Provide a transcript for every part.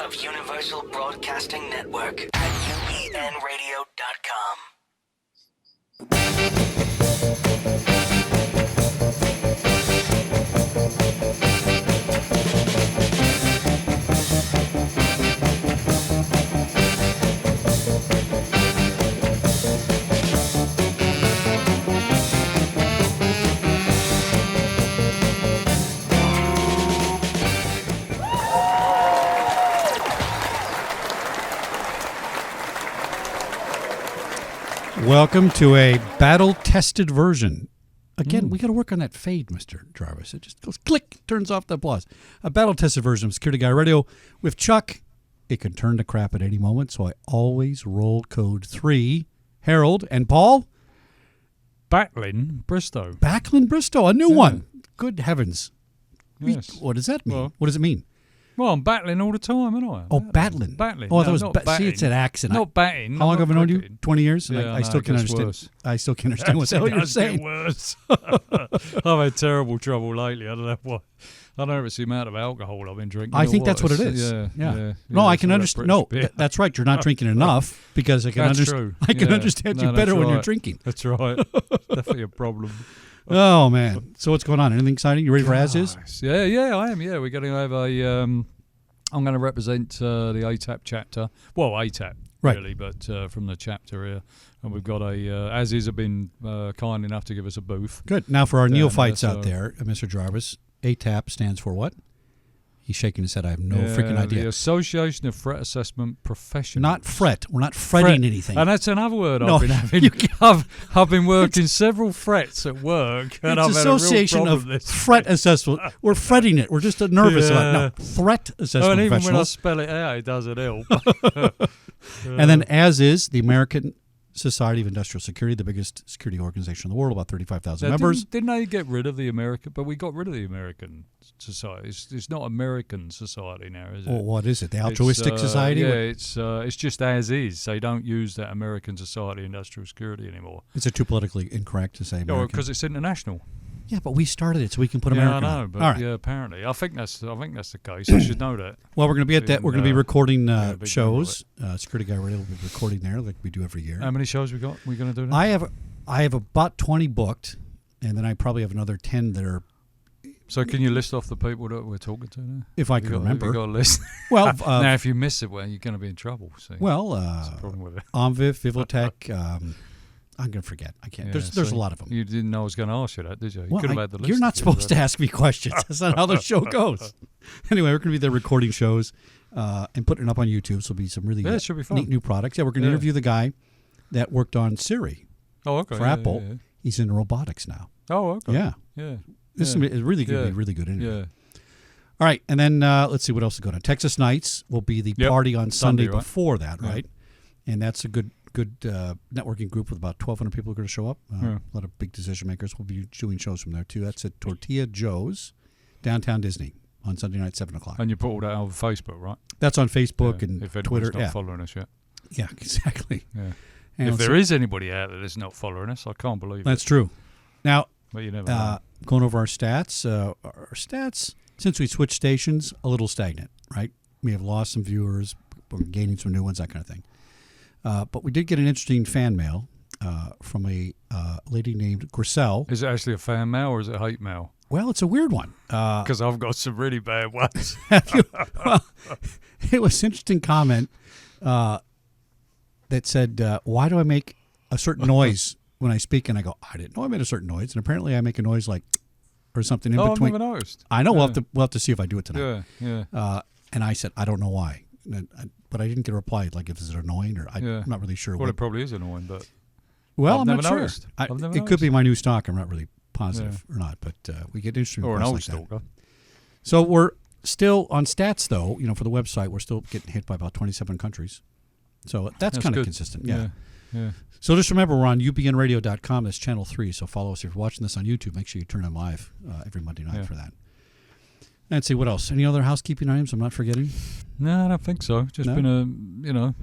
of Universal Broadcasting Network at UENradio.com. Welcome to a battle-tested version. Again, we got to work on that fade, Mr. Jarvis. It just goes click, turns off the applause. A battle-tested version of Security Guy Radio with Chuck. It can turn to crap at any moment, so I always roll code 3. Harold and Paul. Backlund Bristow. Backlund Bristow, a new one. Good heavens. Yes. What does that mean? Well, what does it mean? Well, I'm battling all the time, aren't I? Oh, battling. Battling. Oh, I thought No, it was not see, it's an batting. accent. Not batting. How long have I known you? cricket. 20 years? Yeah, I still can't understand. Worse. I still can't understand what the hell you're saying. Worse. I've had terrible trouble lately. I don't know why. I don't know if it's the amount of alcohol I've been drinking. I or think that's what it It's- is. Yeah. No, I can so that understand. No, British beer. that's right. You're not drinking enough because I can That's understand. true. I can Yeah. understand No, you better that's when you're right. drinking. That's right. Definitely a problem. Oh man! So what's going on? Anything exciting? You ready for As Is? Nice. Yeah, I am. Yeah, we're going to have a. I'm going to represent the ATAP chapter. Well, ATAP Right. really, but from the chapter here, and we've got a. As Is have been kind enough to give us a booth. Good. Now for our Yeah, neophytes so- out there, Mr. Jarvis, ATAP stands for what? He's shaking his head. I have no freaking idea. The Association of Threat Assessment Professionals. Not fret. We're not fretting anything. And that's another word No, I've been having. I've been working several frets at work, and I've It's had a real Association problem of with this. Threat Assessment. We're fretting it. We're just nervous about it. No, Threat Oh, Assessment and even when I Professionals. spell it out, it doesn't help. And then As Is, the American Society of Industrial Security, the biggest security organization in the world, about 35,000 members. Didn't they get rid of the American? But we got rid of the American society. It's not American society now, is it? Well, what is it? The Altruistic It's, Society? Yeah, it's just As Is. They don't use that American Society of Industrial Security anymore. Is it too politically incorrect to say American? Because it's international. Yeah, but we started it, so we can put Yeah, American I know, on. but All right. yeah, apparently, I think that's the case. I should know that. Well, we're going to be at that. We're going to be recording big shows. Security Guy Radio will be recording there, like we do every year. How many shows we got? We going to do now? I have about 20 booked, and then I probably have another 10 that are. So can you list off the people that we're talking to now? If I can remember. You got a list. Well, now if you miss it, well, you're going to be in trouble. See? well, That's the problem with it. Omviv, Vivotech. I'm going to forget. I can't. Yeah, There's a see, lot of them. You didn't know I was going to ask you that, did you? You Well, could have had the list. you're not if you supposed to had- ask me questions. That's not how the show goes. Anyway, we're going to be there recording shows and putting it up on YouTube. So it'll be some really Yeah, it should be fun. neat new products. Yeah, we're going to Yeah. interview the guy that worked on Siri Oh, okay. for yeah, Apple. Yeah, yeah. He's in robotics now. Oh, okay. Yeah. Yeah. This yeah. is really going to Yeah. be a really good interview. Yeah. All right, and then let's see what else is going on. Texas Nights will be the Yep. party on Sunday Sunday, right? before that, Yeah. right? And that's a good networking group with about 1,200 people who are going to show up. Yeah. A lot of big decision makers will be doing shows from there, too. That's at Tortilla Joe's, downtown Disney, on Sunday night, 7 o'clock. And you put all that on Facebook, right? That's on Facebook Yeah, and if anyone's Twitter. not Yeah. following us yet. Yeah, exactly. Yeah. And If there is anybody out there that's not following us, I can't believe that's it. true. Now, But you never know. going over our stats, since we switched stations, a little stagnant, right? We have lost some viewers, we're gaining some new ones, that kind of thing. But we did get an interesting fan mail from a lady named Griselle. Is it actually a fan mail or is it hate mail? Well, it's a weird one. Because I've got some really bad ones. Well, it was an interesting comment that said, why do I make a certain noise when I speak? And I go, I didn't know I made a certain noise. And apparently I make a noise like, or something in Oh, I've between. never noticed. I know, Yeah. we'll have to see if I do it tonight. Yeah. And I said, I don't know why. But I didn't get a reply, like, if it's annoying or Yeah. I'm not really sure. Well, what. it probably is annoying, but Well, I've I'm never not sure. noticed. I've never It could be noticed. my new stock. I'm not really positive or not, but we get interesting or an requests old like that. stalker. So we're still on stats, though. For the website, we're still getting hit by about 27 countries. So that's kind of good. consistent. Yeah. Yeah. So just remember, we're on ubnradio.com. That's channel 3. So follow us if you're watching this on YouTube. Make sure you turn on live every Monday night for that. And see what else. Any other housekeeping items I'm not forgetting? No, I don't think so. Just been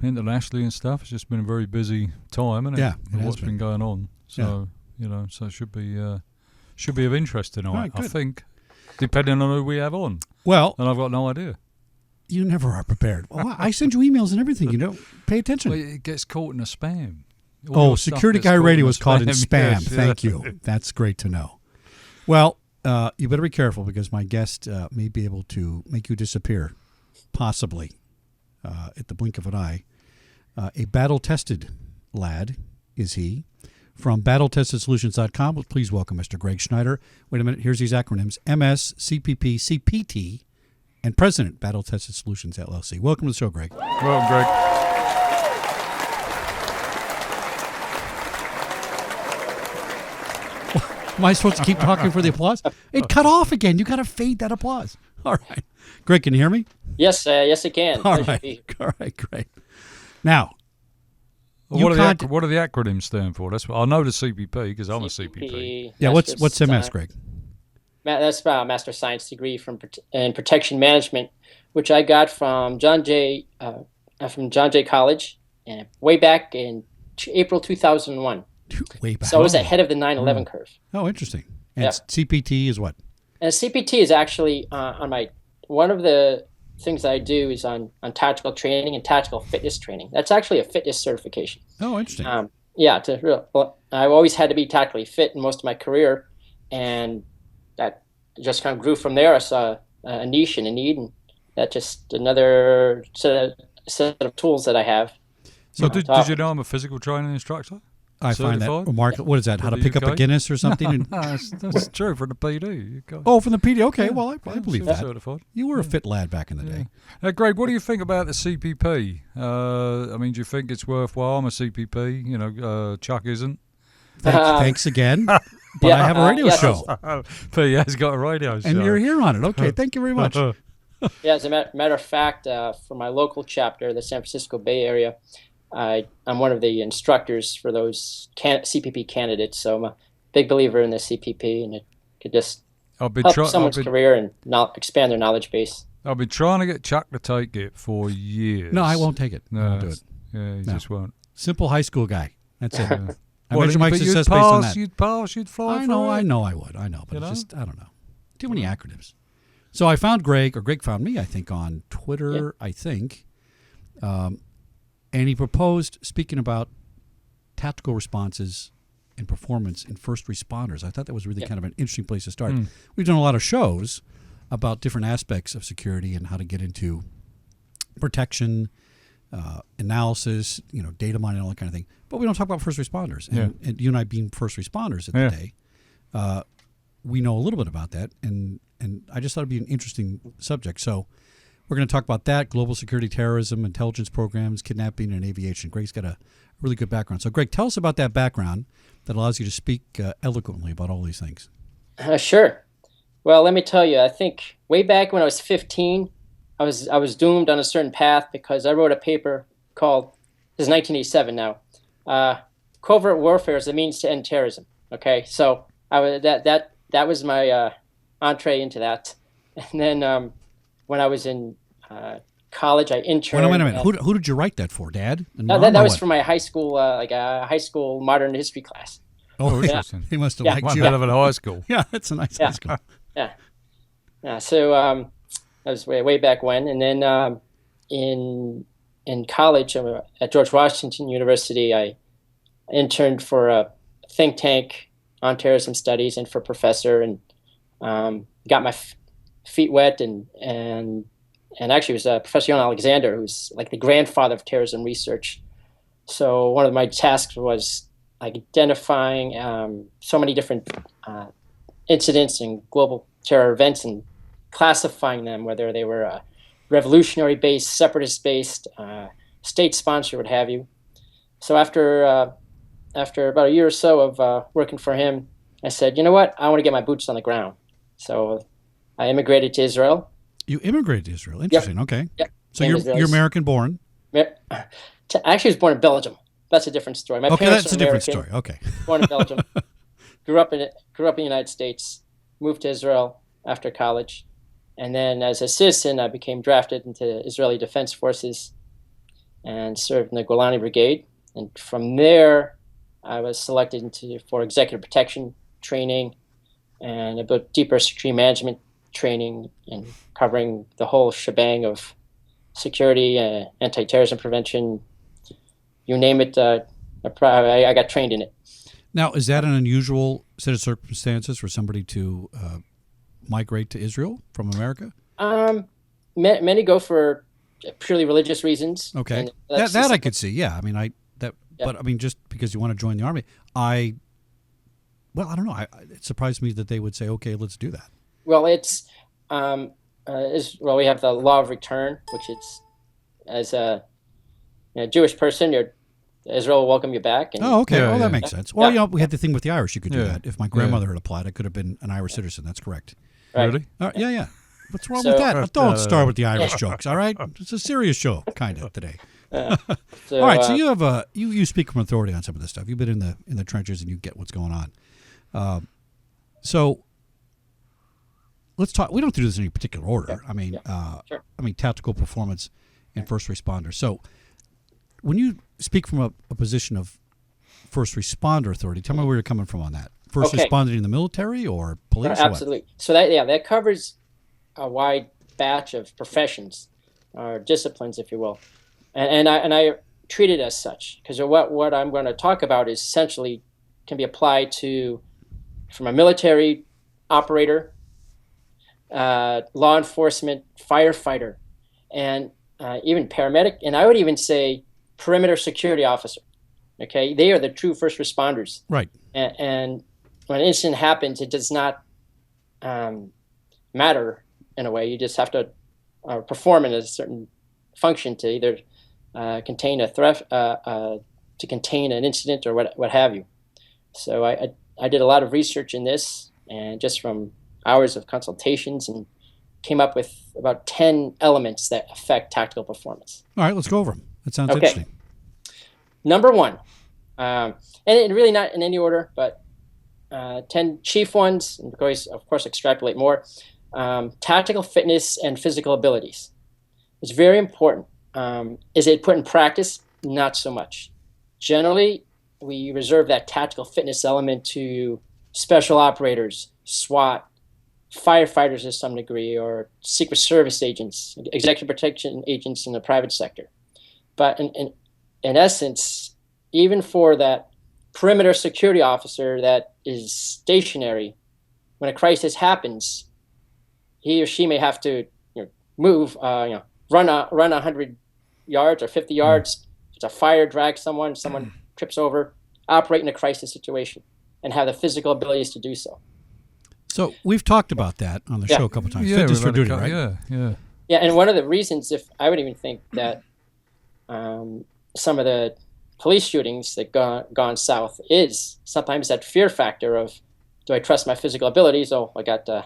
internationally and stuff. It's just been a very busy time, hasn't it? Yeah, it With has what's been going on. So so it should be of interest tonight. All right, I good. think, depending on who we have on. Well, And I've got no idea. You never are prepared. Well, I send you emails and everything. You don't pay attention. Well, it gets caught in a spam. Security Guy Radio was caught in spam. Yes, Thank you. That's great to know. Well, you better be careful because my guest may be able to make you disappear, possibly, at the blink of an eye. A battle-tested lad is he. From BattleTestedSolutions.com, please welcome Mr. Greg Schneider. Wait a minute, here's these acronyms: MS, CPP, CPT, and President, BattleTested Solutions LLC. Welcome to the show, Greg. Welcome, Greg. Am I supposed to keep talking for the applause? It cut off again. You got to fade that applause. All right. Greg, can you hear me? Yes, yes, I can. All right. All right, great. Now, what do the acronyms stand for? That's I know the CPP because I'm a CPP. Yeah, what's MS, Greg? That's a Master of Science degree in Protection Management, which I got from John Jay College, and way back in April 2001. Way back. So I was ahead of the 9/11 curve. Oh, interesting. And CPT is what? And CPT is actually one of the things I do is on tactical training and tactical fitness training. That's actually a fitness certification. Oh, interesting. I've always had to be tactically fit in most of my career, and that just kind of grew from there. I saw a niche and a need, and that's just another set of tools that I have. So did you know I'm a physical training instructor? I find that remarkable. What is that? How to pick up a Guinness or something? That's true from the PD. Oh, from the PD. Okay, well, I believe that. Certified. You were a fit lad back in the day. Now, Greg, what do you think about the CPP? I mean, do you think it's worthwhile? I'm a CPP. You know, Chuck isn't. Thanks again. But I have a radio show. But he has got a radio show. And you're here on it. Okay, thank you very much. Yeah, as a matter of fact, for my local chapter, the San Francisco Bay Area, I'm one of the instructors for those CPP candidates, so I'm a big believer in the CPP, and it could just help someone's career and expand their knowledge base. I've been trying to get Chuck to take it for years. No, I won't take it. No, I won't do it. Yeah, he just won't. Simple high school guy. That's it. I Well, measure my but success you'd based on pass, that. You'd pass, you'd fly. I know I would. But it's just, I don't know. Too many acronyms. So I found Greg, or Greg found me, I think, on Twitter, I think. And he proposed speaking about tactical responses and performance in first responders. I thought that was really kind of an interesting place to start. We've done a lot of shows about different aspects of security and how to get into protection, analysis, data mining, all that kind of thing. But we don't talk about first responders. And you and I being first responders at the day, we know a little bit about that. And I just thought it'd be an interesting subject. So we're going to talk about that, global security, terrorism, intelligence programs, kidnapping, and aviation. Greg's got a really good background. So, Greg, tell us about that background that allows you to speak eloquently about all these things. Sure. Well, let me tell you, I think way back when I was 15, I was doomed on a certain path because I wrote a paper called, this is 1987 now, Covert Warfare as a Means to End Terrorism. Okay, so that was my entree into that. And then when I was in college, I interned. Wait a minute. Who did you write that for, Dad? That was for my high school, a high school modern history class. Oh, interesting. He must have liked you. One hell of a high school. Yeah, it's a nice high school. Yeah. So that was way back when, and then in college at George Washington University, I interned for a think tank on terrorism studies and for a professor, and got my feet wet, and actually it was Professor Young Alexander, who's like the grandfather of terrorism research. So one of my tasks was identifying so many different incidents and global terror events and classifying them, whether they were revolutionary-based, separatist-based, state-sponsored, what have you. So after about a year or so of working for him, I said, you know what, I want to get my boots on the ground. So I immigrated to Israel. You immigrated to Israel. Interesting. Yep. Okay. Yep. So you're American-born. Actually, I was born in Belgium. That's a different story. My parents that's a different story. Okay. Born in Belgium. Grew up in the United States. Moved to Israel after college, and then as a citizen, I became drafted into Israeli Defense Forces and served in the Golani Brigade. And from there, I was selected for executive protection training and a bit deeper security management training, and covering the whole shebang of security, anti-terrorism prevention, you name it. I got trained in it. Now, is that an unusual set of circumstances for somebody to migrate to Israel from America? Many go for purely religious reasons. Okay, and that I could see. Yeah, I mean, but I mean, just because you want to join the army, I don't know. It surprised me that they would say, "Okay, let's do that." Well, it's we have the law of return, which is as a Jewish person, Israel will welcome you back. And, okay. That makes sense. Well, Yeah. we had the thing with the Irish. You could do that. If my grandmother had applied, I could have been an Irish citizen. That's correct. Right. Really? Yeah. What's wrong with that? Don't start with the Irish jokes, all right? It's a serious show, kind of, today. All right, so you have you speak from authority on some of this stuff. You've been in the trenches and you get what's going on. So let's talk. We don't do this in any particular order. I mean, Sure. Tactical performance and first responders. So when you speak from a position of first responder authority, tell me where you're coming from on that. First responder in the military or police? Absolutely. So that covers a wide batch of professions or disciplines, if you will, and I treat it as such because what I'm going to talk about is essentially can be applied to from a military operator, law enforcement, firefighter, and even paramedic, and I would even say perimeter security officer. Okay, they are the true first responders. Right. And when an incident happens, it does not matter in a way. You just have to perform in a certain function to either contain a threat, to contain an incident, or what have you. So I did a lot of research in this, and just from hours of consultations, and came up with about 10 elements that affect tactical performance. All right, let's go over them. That sounds interesting. Number one, and really not in any order, but 10 chief ones, and of course extrapolate more. Tactical fitness and physical abilities. It's very important. Is it put in practice? Not so much. Generally, we reserve that tactical fitness element to special operators, SWAT, firefighters to some degree, or Secret Service agents, executive protection agents in the private sector. But in essence, even for that perimeter security officer that is stationary, when a crisis happens, he or she may have to move, run 100 yards or 50 yards. If it's a fire, drag someone trips over, operate in a crisis situation, and have the physical abilities to do so. So we've talked about that on the show a couple times. Fitness for duty, right? Yeah. And one of the reasons, if I would even think that some of the police shootings that gone south is sometimes that fear factor of, do I trust my physical abilities? Oh, I got I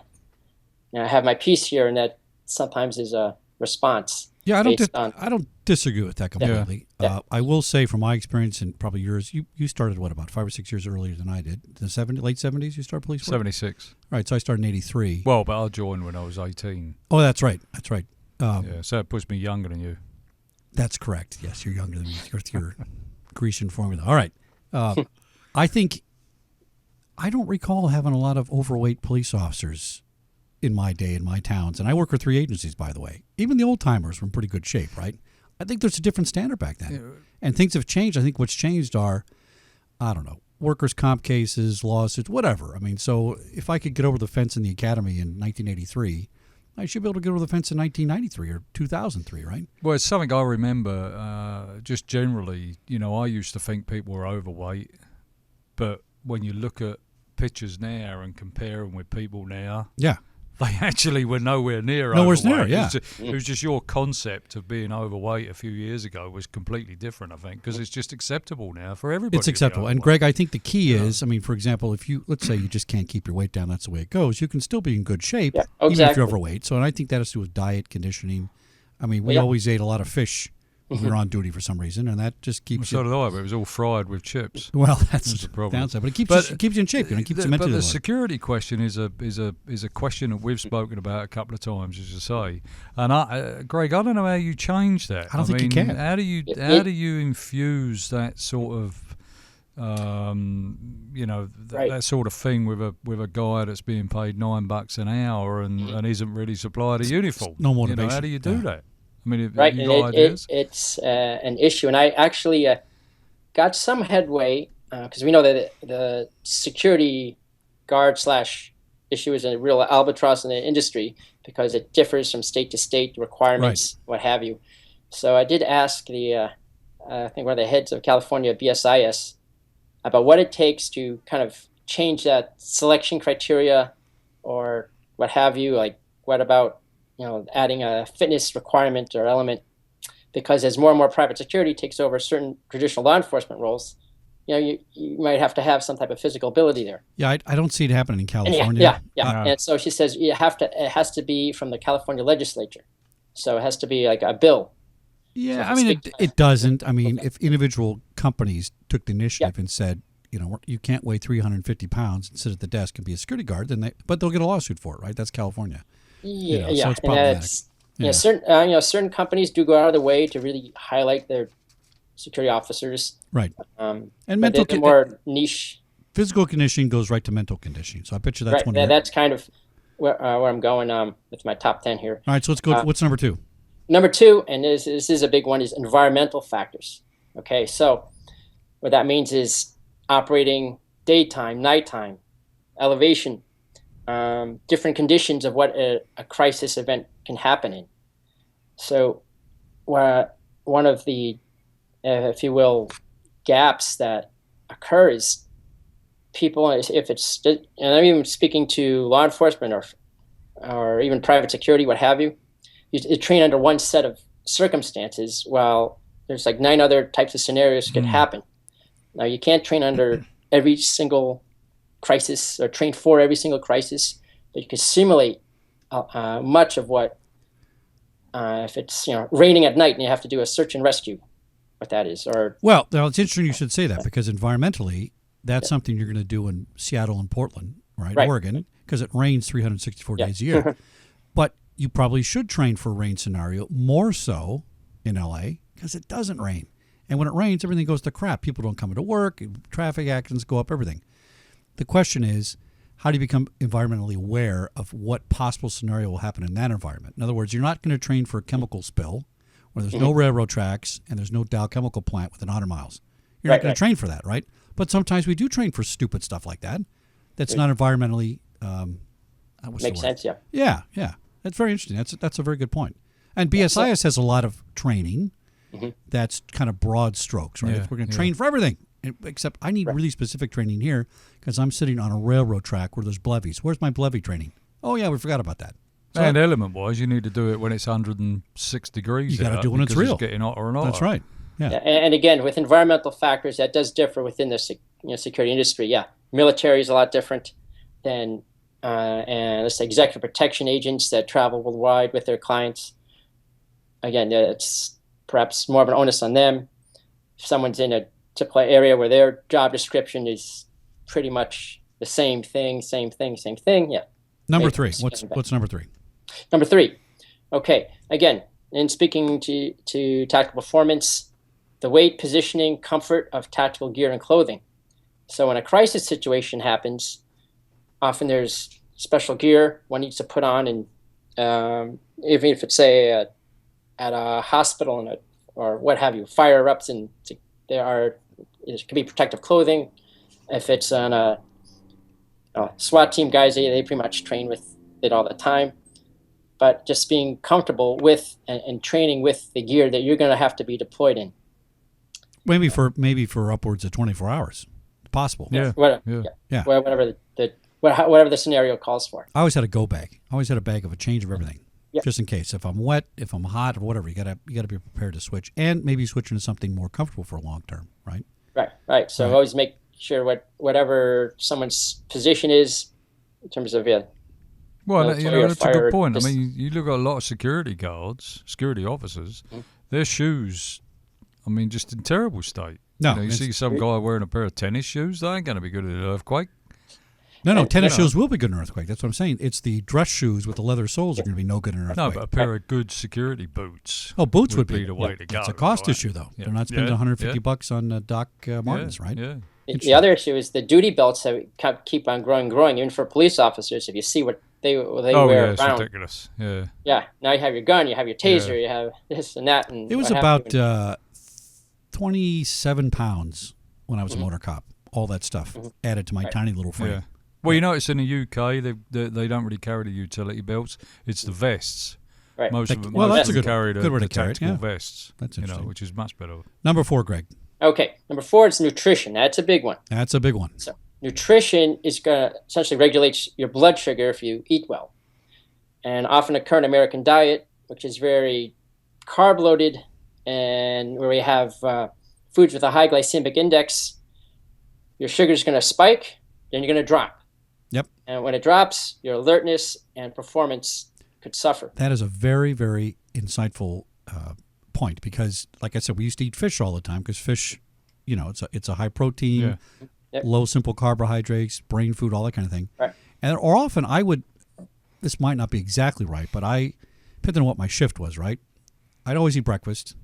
have my piece here, and that sometimes is a response. Yeah, I don't disagree with that completely. Yeah. I will say, from my experience and probably yours, you started about 5 or 6 years earlier than I did. Late 70s, you started police work? 76. Right, so I started in 83. Well, but I joined when I was 18. Oh, that's right. So it puts me younger than you. That's correct. Yes, you're younger than me with your Grecian formula. All right. I think I don't recall having a lot of overweight police officers in my day in my towns. And I work for 3 agencies, by the way. Even the old-timers were in pretty good shape, right? I think there's a different standard back then. Yeah. And things have changed. I think what's changed are, I don't know, workers' comp cases, lawsuits, whatever. I mean, so if I could get over the fence in the academy in 1983, I should be able to get over the fence in 1993 or 2003, right? Well, it's something I remember just generally. I used to think people were overweight. But when you look at pictures now and compare them with people now, they actually were nowhere near overweight. Near, yeah. It was just your concept of being overweight a few years ago was completely different, I think, because it's just acceptable now for everybody. It's acceptable. And, Greg, I think the key is, I mean, for example, let's say you just can't keep your weight down, that's the way it goes, you can still be in good shape, even if you're overweight. So, and I think that has to do with diet, conditioning. I mean, we always ate a lot of fish when we were on duty for some reason, and that just keeps so did I, but it was all fried with chips. Well, that's the problem. Downside, but it keeps you in shape. It keeps you mentally. But the security question is a question that we've spoken about a couple of times, as you say. And Greg, I don't know how you change that. I don't think you can. How do you infuse that sort of that sort of thing with a guy that's being paid $9 an hour and isn't really supplied a uniform? No motivation. How do you do that? I mean, have right, you and got ideas? it's an issue, and I actually got some headway because we know that the security guard slash issue is a real albatross in the industry because it differs from state to state requirements, what have you. So I did ask I think one of the heads of California BSIS about what it takes to kind of change that selection criteria or what have you. Like, what about adding a fitness requirement or element? Because as more and more private security takes over certain traditional law enforcement roles, you might have to have some type of physical ability there. Yeah, I don't see it happening in California. Yeah. And so she says it has to be from the California legislature. So it has to be like a bill. Yeah, So I mean, it doesn't. I mean, Okay. if individual companies took the initiative and said, you can't weigh 350 pounds and sit at the desk and be a security guard, but they'll get a lawsuit for it, right? That's California. Yeah, so it's and problematic. certain companies do go out of their way to really highlight their security officers. Right. And And they're more niche. physical conditioning goes right to mental conditioning. So I bet you that's Right. one. That's kind of where I'm going with my top 10 here. All right, so let's go. What's number 2? Number 2, and this is a big one, is environmental factors. Okay, so what that means is operating daytime, nighttime, elevation, different conditions of what a crisis event can happen in. So one of the, if you will, gaps that occur is people, if it's, and I'm even speaking to law enforcement or even private security, what have you, you train under one set of circumstances while there's like 9 other types of scenarios could happen. Now, you can't train under every single crisis or train for every single crisis, but you can simulate much of what, if it's raining at night and you have to do a search and rescue, what that is. Well, it's interesting you should say that because environmentally, that's something you're going to do in Seattle and Portland, right? Oregon, because it rains 364 days a year. But you probably should train for a rain scenario more so in LA because it doesn't rain. And when it rains, everything goes to crap. People don't come into work, traffic accidents go up, everything. The question is, how do you become environmentally aware of what possible scenario will happen in that environment? In other words, you're not going to train for a chemical spill where there's no railroad tracks and there's no Dow chemical plant within 100 miles. You're not going to train for that, right? But sometimes we do train for stupid stuff like that. That's not environmentally Makes sense, yeah. Yeah. That's very interesting. That's a very good point. And BSIS has a lot of training that's kind of broad strokes, right? Yeah, We're going to train for everything, except I need really specific training here because I'm sitting on a railroad track where there's blevies. Where's my blevy training? Oh, yeah, we forgot about that. So and element-wise, you need to do it when it's 106 degrees. You got to do it when it's real. It's getting hotter and hotter. That's right. Yeah. And again, with environmental factors, that does differ within the security industry. Yeah, military is a lot different than, and let's say executive protection agents that travel worldwide with their clients. Again, it's perhaps more of an onus on them. If someone's in a particular area where their job description is pretty much the same thing, yeah. Number 3. What's number 3? Number 3. Okay. Again, in speaking to tactical performance, the weight, positioning, comfort of tactical gear and clothing. So when a crisis situation happens, often there's special gear one needs to put on, and even if it's say at a hospital or what have you, fire erupts, and it could be protective clothing. If it's on a SWAT team, guys, they pretty much train with it all the time. But just being comfortable with and training with the gear that you're going to have to be deployed in. Maybe for upwards of 24 hours. It's possible. Yeah. Whatever the scenario calls for. I always had a go bag. I always had a bag of a change of everything. Yep. Just in case. If I'm wet, if I'm hot, or whatever, you gotta be prepared to switch. And maybe switch into something more comfortable for a long term, right? Right. So always make sure whatever someone's position is in terms of Well, that's a good point. I mean, you look at a lot of security guards, security officers, their shoes, I mean, just in terrible state. No, you see some guy wearing a pair of tennis shoes, they ain't going to be good at an earthquake. No, tennis shoes will be good in an earthquake. That's what I'm saying. It's the dress shoes with the leather soles are going to be no good in an earthquake. No, but a pair of good security boots. Oh, boots would be the way to go. It's a cost issue, though. Yeah. They're not spending $150 on Doc Martens, right? Yeah. The other issue is the duty belts that keep on growing. Even for police officers, if you see what they Oh wear yeah, it's around. ridiculous. Yeah. Yeah. Now you have your gun, you have your taser, you have this and that, and It was what have you. about 27 pounds when I was a motor cop. All that stuff added to my tiny little frame. Yeah. Well, you notice in the UK they don't really carry the utility belts. It's the vests. Right. Most of them, Well, that's a good carry the, way to the carry it, tactical yeah. vests. That's you know, interesting. which is much better. Number 4, Greg. Okay. Number 4 is nutrition. That's a big one. That's a big one. So nutrition is going to essentially regulate your blood sugar if you eat well. And often the current American diet, which is very carb loaded, and where we have foods with a high glycemic index, your sugar is going to spike, then you're going to drop. Yep. And when it drops, your alertness and performance could suffer. That is a very, very insightful point because, like I said, we used to eat fish all the time because fish, you know, it's a high protein, low simple carbohydrates, brain food, all that kind of thing. Right. And or often I would, this might not be exactly right, but depending on what my shift was, right? I'd always eat breakfast,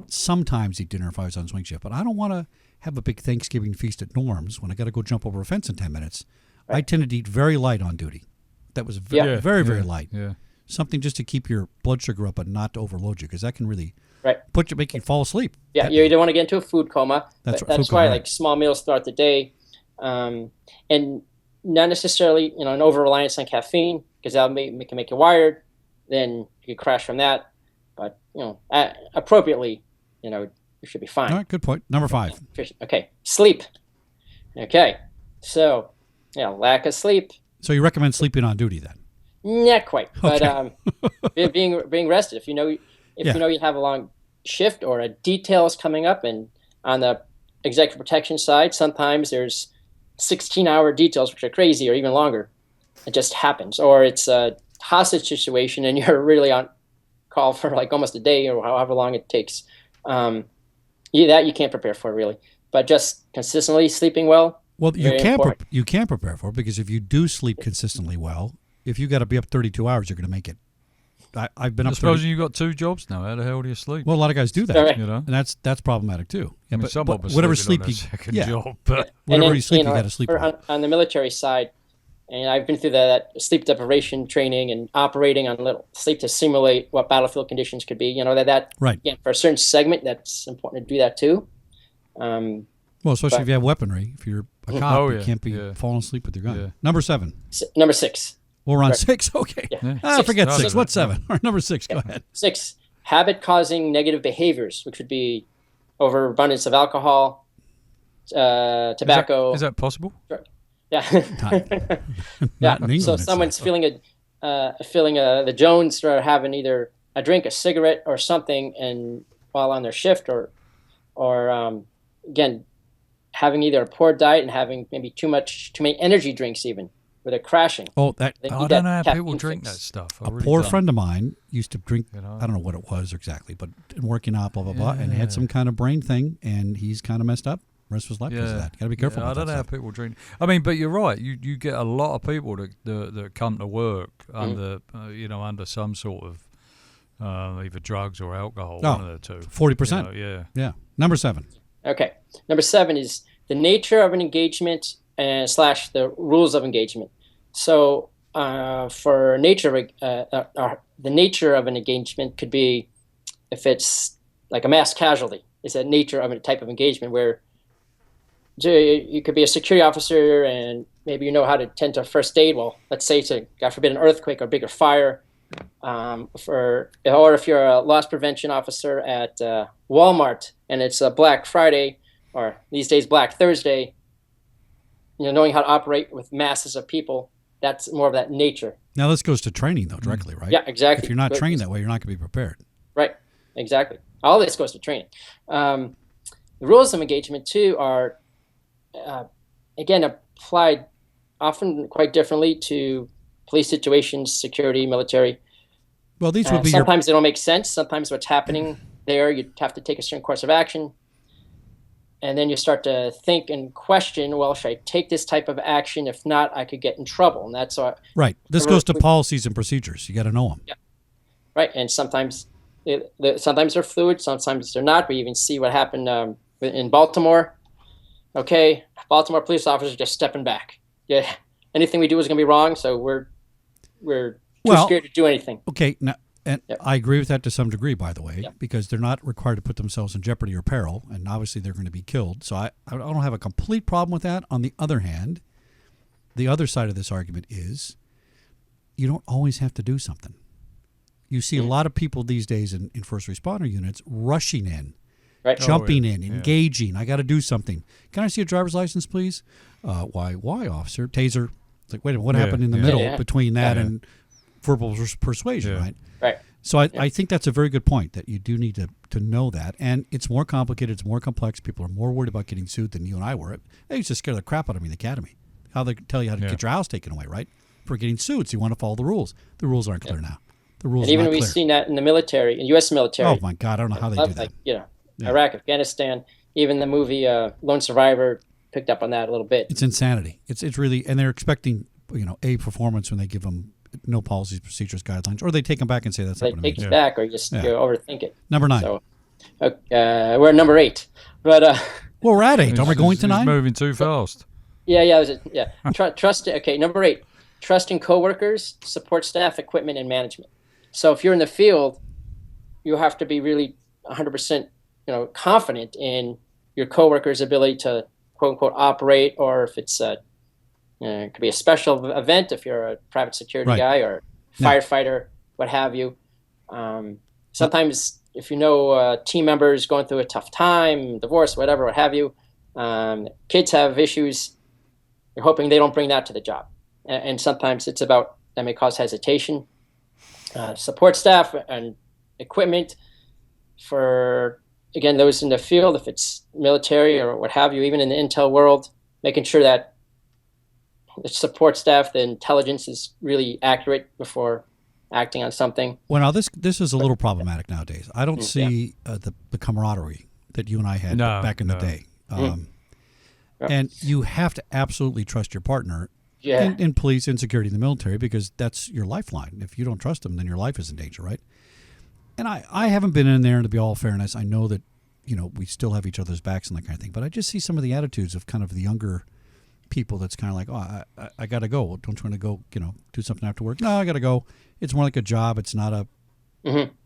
sometimes eat dinner if I was on swing shift, but I don't want to have a big Thanksgiving feast at Norm's when I got to go jump over a fence in 10 minutes. Right. I tended to eat very light on duty. That was very, very light. Yeah. Something just to keep your blood sugar up, but not to overload you, because that can really make you fall asleep. Yeah, you don't want to get into a food coma. That's why, like, small meals throughout the day, and not necessarily, an over reliance on caffeine, because that can make you wired. Then you could crash from that. But appropriately, you should be fine. All right, good point. Number 5. Okay, sleep. Okay, so lack of sleep. So you recommend sleeping on duty then? Not quite, okay. But being rested. If you know you have a long shift or a detail is coming up, and on the executive protection side, sometimes there's 16-hour details which are crazy or even longer. It just happens, or it's a hostage situation and you're really on call for like almost a day or however long it takes. That you can't prepare for really, but just consistently sleeping well. Well, you can prepare for it, because if you do sleep consistently well, if you got to be up 32 hours, you're going to make it. I've been up. Supposing you've got 2 jobs now, how the hell do you sleep? Well, a lot of guys do that, right. And that's problematic too. Yeah, but whatever sleep you job, but whatever you sleep, you got to sleep. On the military side, and I've been through that sleep deprivation training and operating on little sleep to simulate what battlefield conditions could be. That right. Again, for a certain segment, that's important to do that too. Well, especially if you have weaponry. If you're a cop, you can't be falling asleep with your gun. Yeah. Number 7. Number 6. Well, we're on 6? Okay. Yeah. Forget 6. Six. What's 7? Or number 6, go ahead. 6, habit-causing negative behaviors, which would be overabundance of alcohol, tobacco. Is that possible? Yeah. Not in England, so someone's feeling the Jones for having either a drink, a cigarette, or something, and while on their shift, or again, having either a poor diet and having maybe too many energy drinks, even where they're crashing. Oh, I don't know how people drink that stuff. A poor friend of mine used to drink. I don't know what it was exactly, but working out, blah blah blah, and had some kind of brain thing, and he's kind of messed up. Rest of his life because of that. Got to be careful. I don't know how people drink. I mean, but you're right. You get a lot of people that come to work under under some sort of either drugs or alcohol. One of the two. 40%. Yeah. Number 7. Okay. Number 7 is the nature of an engagement / the rules of engagement. So for the nature of an engagement could be, if it's like a mass casualty, is a nature of a type of engagement where you could be a security officer and maybe you know how to tend to first aid. Well, let's say it's God forbid, an earthquake or bigger fire. Or if you're a loss prevention officer at Walmart and it's a Black Friday, or these days Black Thursday, knowing how to operate with masses of people, that's more of that nature. Now this goes to training though, directly, right? Yeah, exactly. If you're not trained that way, you're not going to be prepared. Right, exactly. All this goes to training. The rules of engagement too are, again, applied often quite differently to police situations, security, military. Well, these would be sometimes they don't make sense. Sometimes what's happening there, you have to take a certain course of action. And then you start to think and question, well, should I take this type of action? If not, I could get in trouble. And that's right. This goes to policies and procedures. You got to know them. Yeah. Right. And sometimes they're fluid. Sometimes they're not. We even see what happened in Baltimore. Okay. Baltimore police officers just stepping back. Yeah. Anything we do is going to be wrong. So we're we're too scared to do anything. Okay, now, and I agree with that to some degree, by the way, because they're not required to put themselves in jeopardy or peril, and obviously they're going to be killed. So I don't have a complete problem with that. On the other hand, the other side of this argument is you don't always have to do something. You see a lot of people these days in first responder units rushing in, jumping in, engaging. I got to do something. Can I see a driver's license, please? Why, officer? Taser. It's like, wait a minute, what happened in the middle between that and verbal persuasion, right? Right. So I think that's a very good point, that you do need to know that. And it's more complicated. It's more complex. People are more worried about getting sued than you and I were. They used to scare the crap out of me in the academy. How they tell you how to get your house taken away, right? For getting sued. So you want to follow the rules. The rules aren't clear now. The rules and are not even clear. we've seen that in the military, in U.S. military. Oh, my God. I don't know how they do that. Like, Iraq, Afghanistan, even the movie Lone Survivor picked up on that a little bit. It's insanity. It's really, and they're expecting, A performance when they give them no policies, procedures, guidelines, or they take them back and say that's not what it means. They take it back, or just you overthink it. Number 9. So, we're at number 8. But well, we're at 8. Are we going to 9? Moving too fast. Trust. Okay, number 8. Trusting coworkers, support staff, equipment, and management. So if you're in the field, you have to be really 100%, confident in your coworkers' ability to quote unquote operate, or if it's it could be a special event if you're a private security guy or firefighter, what have you. Sometimes if team members going through a tough time, divorce, whatever, what have you, kids have issues, you're hoping they don't bring that to the job. And sometimes that may cause hesitation. Support staff and equipment for, again, those in the field, if it's military or what have you, even in the intel world, making sure that the support staff, the intelligence is really accurate before acting on something. Well, now this is a little problematic nowadays. I don't see the camaraderie that you and I had back in the day. And you have to absolutely trust your partner in police and security in the military, because that's your lifeline. If you don't trust them, then your life is in danger, right? And I haven't been in there, and to be all fairness, I know that, we still have each other's backs and that kind of thing. But I just see some of the attitudes of kind of the younger people that's kind of like, oh, I got to go. Well, don't you want to go, do something after work? No, I got to go. It's more like a job. It's not a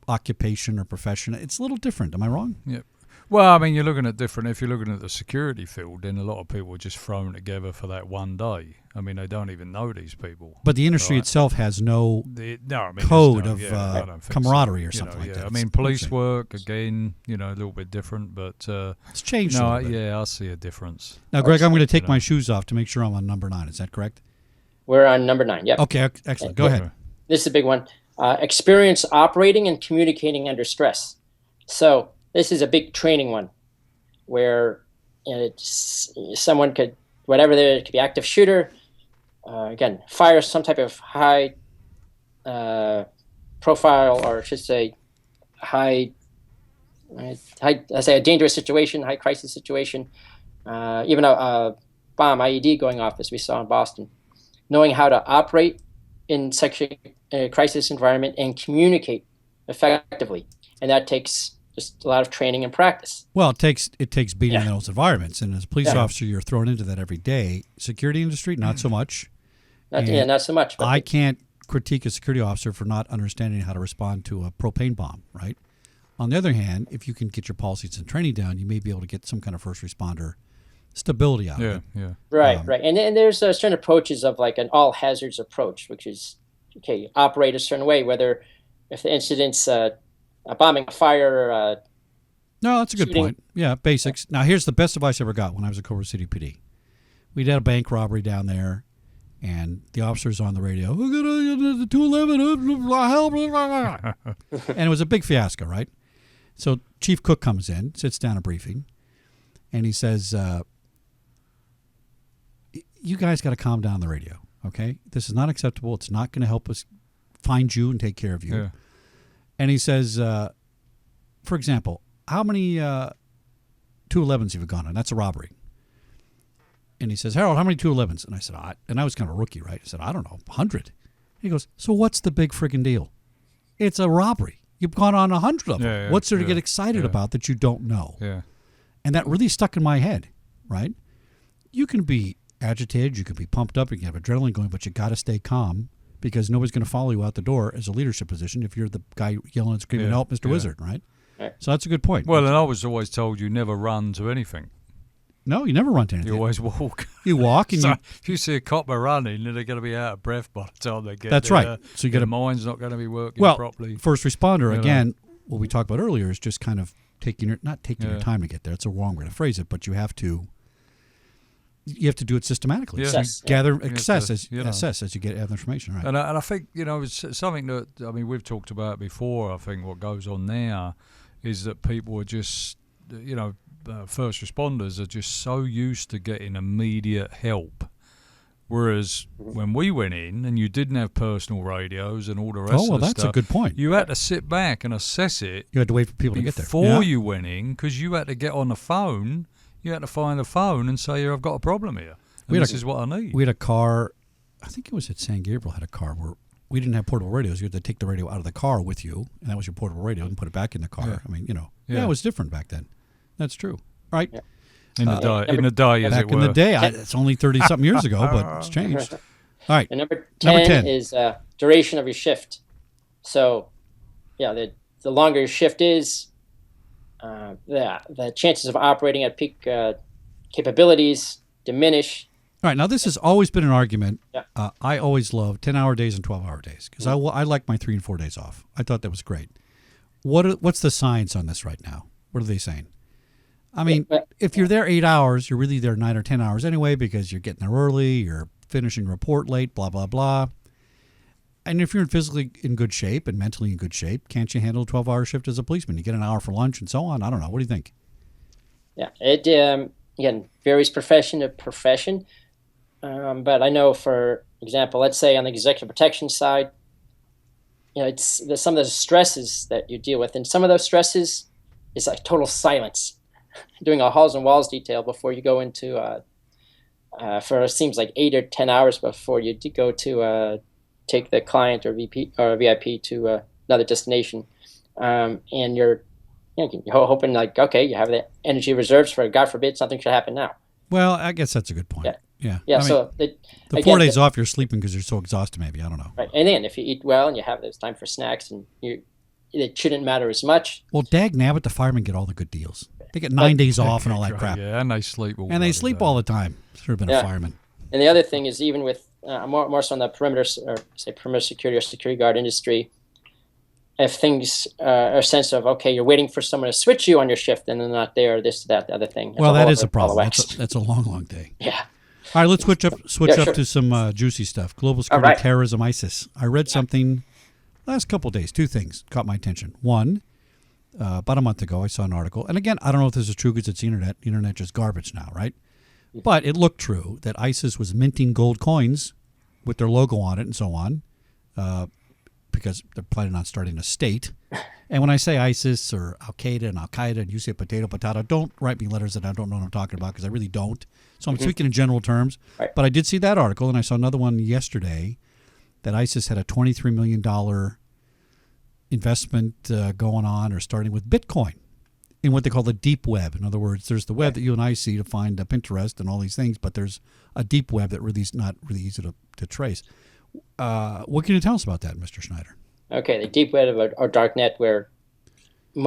occupation or profession. It's a little different. Am I wrong? Yeah. Well, I mean, you're looking at different. If you're looking at the security field, then a lot of people are just thrown together for that one day. I mean, they don't even know these people. But the industry itself has no code of camaraderie or something like that. I mean, police work, again, a little bit different, but it's changed a little bit. Yeah, I see a difference. Now, Greg, I'm going to take my shoes off to make sure I'm on number 9. Is that correct? We're on number 9, yep. Okay, excellent. Go ahead. This is a big one. Experience operating and communicating under stress. So this is a big training one where someone could, it could be active shooter, again, fire some type of high profile, or I should say a dangerous situation, high crisis situation, even a bomb, IED going off, as we saw in Boston. Knowing how to operate in such a crisis environment and communicate effectively. And that takes just a lot of training and practice. Well, it takes being in those environments, and as a police officer, you're thrown into that every day. Security industry, not so much. Not so much. I can't critique a security officer for not understanding how to respond to a propane bomb, right? On the other hand, if you can get your policies and training down, you may be able to get some kind of first responder stability out of it. Yeah. Right. And there's certain approaches of like an all hazards approach, which is, operate a certain way, whether if the incident's a bombing, a fire. No, that's a good point. Yeah, basics. Now, here's the best advice I ever got when I was at Culver City PD. We did a bank robbery down there, and the officer's on the radio. The 211, and it was a big fiasco, right? So Chief Cook comes in, sits down a briefing, and he says, you guys got to calm down the radio, okay? This is not acceptable. It's not going to help us find you and take care of you. Yeah. And he says, for example, how many 211s have you gone on? That's a robbery. And he says, Harold, how many 211s? And I said, and I was kind of a rookie, right? I said, I don't know, 100. He goes, so what's the big friggin' deal? It's a robbery. You've gone on 100 of them. Yeah, what's there to get excited about that you don't know? Yeah. And that really stuck in my head, right? You can be agitated, you can be pumped up, you can have adrenaline going, but you got to stay calm because nobody's going to follow you out the door as a leadership position if you're the guy yelling and screaming, "Help, Mr. Wizard!" Right? So that's a good point. Well, and I was always told you never run to anything. No, you never run to anything. You always walk. You walk, and so if you see a copper running, they're going to be out of breath by the time they get That's there. right. So you get their mind's not going to be working properly. First responder, again, what we talked about earlier is just kind of not taking your time to get there. It's a wrong way to phrase it, but you have to do it systematically. Yeah. So you assess as you get information. Right. And I think, it's something that, we've talked about before. I think what goes on now is that people are just, first responders are just so used to getting immediate help. Whereas when we went in and you didn't have personal radios and all the rest of the stuff. Oh, well, that's a good point. You had to sit back and assess it. You had to wait for people to get there. Before you went in, because you had to get on the phone. You had to find the phone and say, I've got a problem here. And this is what I need. We had a car, I think it was at San Gabriel, had a car where we didn't have portable radios. You had to take the radio out of the car with you, and that was your portable radio, and put it back in the car. Yeah. It was different back then. That's true. Right? Yeah. In the day, as back it were. in the day, it's only 30-something years ago, but it's changed. All right. And number 10 is duration of your shift. So, the longer your shift is, the chances of operating at peak capabilities diminish. All right. Now, this has always been an argument. Yeah. I always loved 10-hour days and 12-hour days because I like my 3 and 4 days off. I thought that was great. What's the science on this right now? What are they saying? I mean, if you're there 8 hours, you're really there 9 or 10 hours anyway because you're getting there early, you're finishing report late, blah, blah, blah. And if you're physically in good shape and mentally in good shape, can't you handle a 12-hour shift as a policeman? You get an hour for lunch and so on. I don't know. What do you think? Yeah, it again varies profession to profession. But I know, for example, let's say on the executive protection side, there's some of the stresses that you deal with, and some of those stresses is like total silence. Doing a halls and walls detail before you go into for it seems like 8 or 10 hours before you go to take the client or VIP to another destination, and you're hoping like, okay, you have the energy reserves for God forbid something should happen now. Well, I guess that's a good point. Yeah. So the 4 days off, you're sleeping because you're so exhausted. Maybe, I don't know. Right, and then if you eat well and you have this time for snacks, and it shouldn't matter as much. Well, dag nabbit, the firemen get all the good deals. They get 9 days off and all that crap. Yeah, and they sleep all all the time. Should have been a fireman. And the other thing is, even with more so on the perimeter security or security guard industry, if things are a sense of, okay, you're waiting for someone to switch you on your shift and they're not there, this, that, the other thing. Well, that is a problem. That's a long, long day. Yeah. All right, let's switch up to some juicy stuff. Global security, terrorism, ISIS. I read something last couple of days. 2 things caught my attention. One, about a month ago, I saw an article. And again, I don't know if this is true because it's the internet. The internet just garbage now, right? But it looked true that ISIS was minting gold coins with their logo on it and so on because they're planning on starting a state. And when I say ISIS or Al-Qaeda and you say potato, don't write me letters that I don't know what I'm talking about because I really don't. So I'm speaking in general terms. Right. But I did see that article, and I saw another one yesterday that ISIS had a $23 million investment going on or starting with Bitcoin in what they call the deep web. In other words, there's the web that you and I see to find Pinterest and all these things, but there's a deep web that really is not really easy to trace. What can you tell us about that, Mr. Schneider? Okay, the deep web or dark net, where a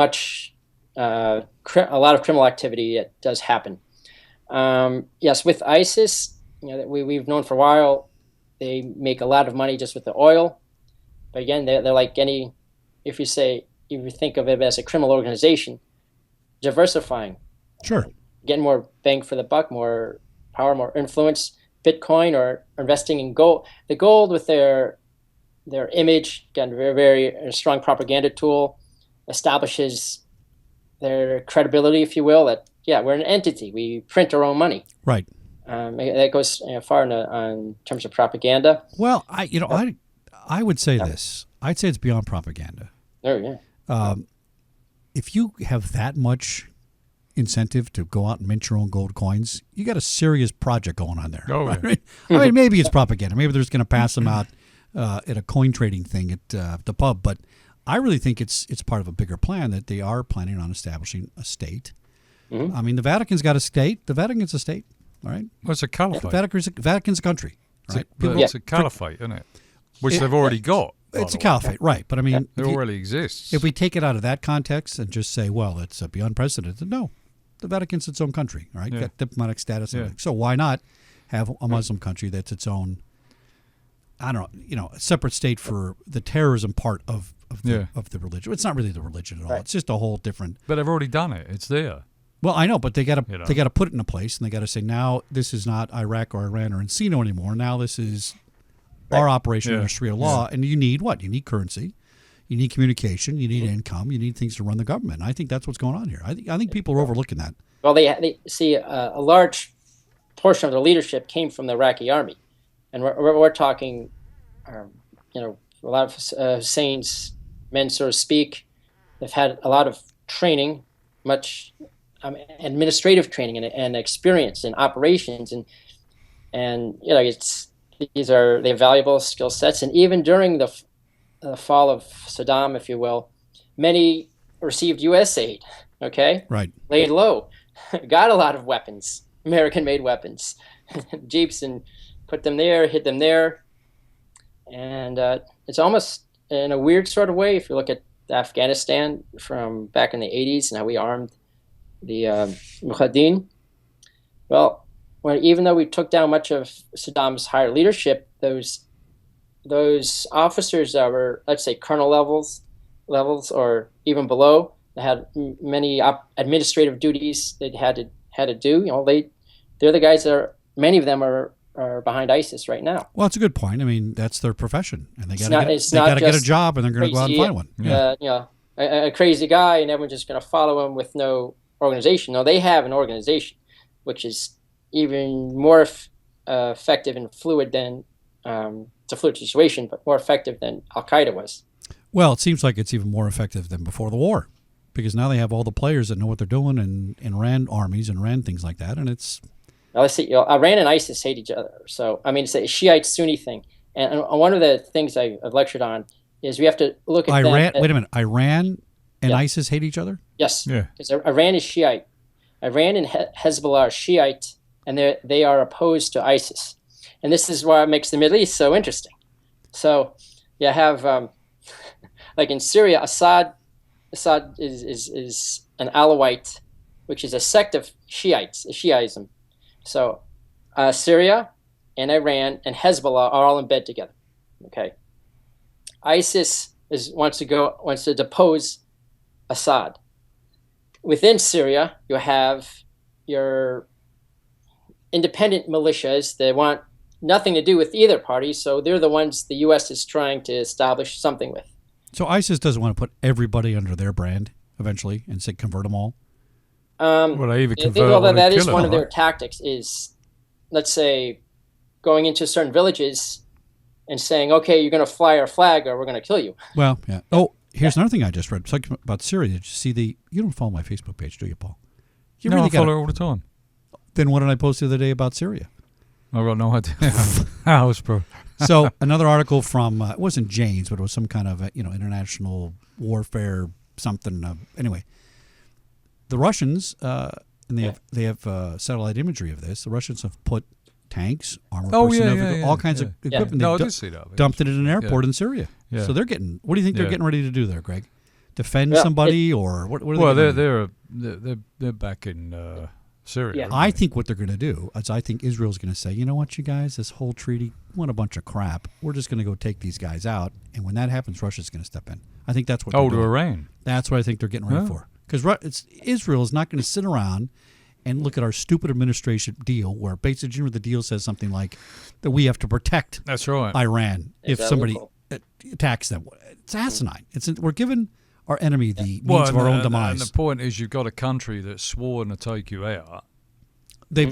lot of criminal activity does happen. Yes, with ISIS, we've known for a while they make a lot of money just with the oil. But again, they're like any. If you think of it as a criminal organization, diversifying. Sure. Getting more bang for the buck, more power, more influence. Bitcoin or investing in gold. The gold with their image, again, very, very strong propaganda tool, establishes their credibility, if you will, that, we're an entity. We print our own money. Right. That goes far in terms of propaganda. Well, I would say this. I'd say it's beyond propaganda. Oh, yeah. If you have that much incentive to go out and mint your own gold coins, you got a serious project going on there. Oh, right? I mean, maybe it's propaganda. Maybe they're just going to pass them out at a coin trading thing at the pub. But I really think it's part of a bigger plan that they are planning on establishing a state. Mm-hmm. I mean, the Vatican's got a state. The Vatican's a state, all right? Well, it's a caliphate. Vatican's a country, right? It's a caliphate, isn't it? which they've already got. It's a caliphate, right? But I mean, it already exists. If we take it out of that context and just say, well, it's beyond precedented, no, the Vatican's its own country, right? Got diplomatic status. Yeah. So why not have a Muslim country that's its own? I don't know, a separate state for the terrorism part of the religion. It's not really the religion at all. Right. It's just a whole different. But they've already done it. It's there. Well, I know, but they got to put it in a place, and they got to say now this is not Iraq or Iran or Encino anymore. Now this is our operation under Sharia law, and you need what? You need currency, you need communication, you need income, you need things to run the government. I think that's what's going on here. I think people are overlooking that. Well, they see a large portion of their leadership came from the Iraqi army, and we're talking, a lot of Hussein's men, so to speak. They've had a lot of training, much administrative training and experience in operations, and they have valuable skill sets. And even during the fall of Saddam, if you will, many received U.S. aid. Okay, right, laid low, got a lot of weapons, American-made weapons, jeeps, and put them there, hid them there, and it's almost in a weird sort of way. If you look at Afghanistan from back in the 80s and how we armed the Mujahideen, well, even though we took down much of Saddam's higher leadership, those officers that were, let's say, colonel levels or even below, that had many administrative duties they had to do. They're the guys that many of them are behind ISIS right now. Well, that's a good point. I mean, that's their profession, and they got to get a job, and they're going to go out and find one. Yeah. A crazy guy, and everyone's just going to follow him with no organization. No, they have an organization, which is even more effective and fluid than it's a fluid situation, but more effective than Al Qaeda was. Well, it seems like it's even more effective than before the war, because now they have all the players that know what they're doing and ran armies and ran things like that, and it's. Now, let's see. Iran and ISIS hate each other, so I mean it's a Shiite-Sunni thing. And one of the things I've lectured on is we have to look at Iran. Wait a minute, Iran and ISIS hate each other? Yes. Yeah. Because Iran is Shiite. Iran and Hezbollah are Shiite, and they are opposed to ISIS. And this is why it makes the Middle East so interesting. So you have, like in Syria, Assad is an Alawite, which is a sect of Shiism. So Syria and Iran and Hezbollah are all in bed together. Okay. ISIS wants to depose Assad. Within Syria, you have your independent militias that want nothing to do with either party, so they're the ones the U.S. is trying to establish something with. So ISIS doesn't want to put everybody under their brand eventually and say convert them all? That is one of their tactics is, let's say, going into certain villages and saying, okay, you're going to fly our flag or we're going to kill you. Well, yeah. Oh, here's another thing I just read. Talking about Syria. Did you see you don't follow my Facebook page, do you, Paul? I follow it all the time. Then what did I post the other day about Syria? I got no idea. House, bro. So another article from, it wasn't Jane's, but it was some kind of, international warfare something. Anyway, the Russians, and they have satellite imagery of this. The Russians have put tanks, armored personnel, all kinds of equipment. No, I did see that. Dumped it in an airport in Syria. Yeah. So they're getting. What do you think they're getting ready to do there, Greg? Defend somebody or what? Are they they're back in Syria. Yeah. I think what they're going to do is I think Israel's going to say, you know what, you guys, this whole treaty, what a bunch of crap. We're just going to go take these guys out, and when that happens, Russia's going to step in. I think that's what. To Iran. That's what I think they're getting ready for. Because Israel is not going to sit around and look at our stupid administration deal where basically the deal says something like that we have to protect Iran if somebody attacks them. It's asinine. We're giving our enemy the means of our own demise. And the point is you've got a country that's sworn to take you out.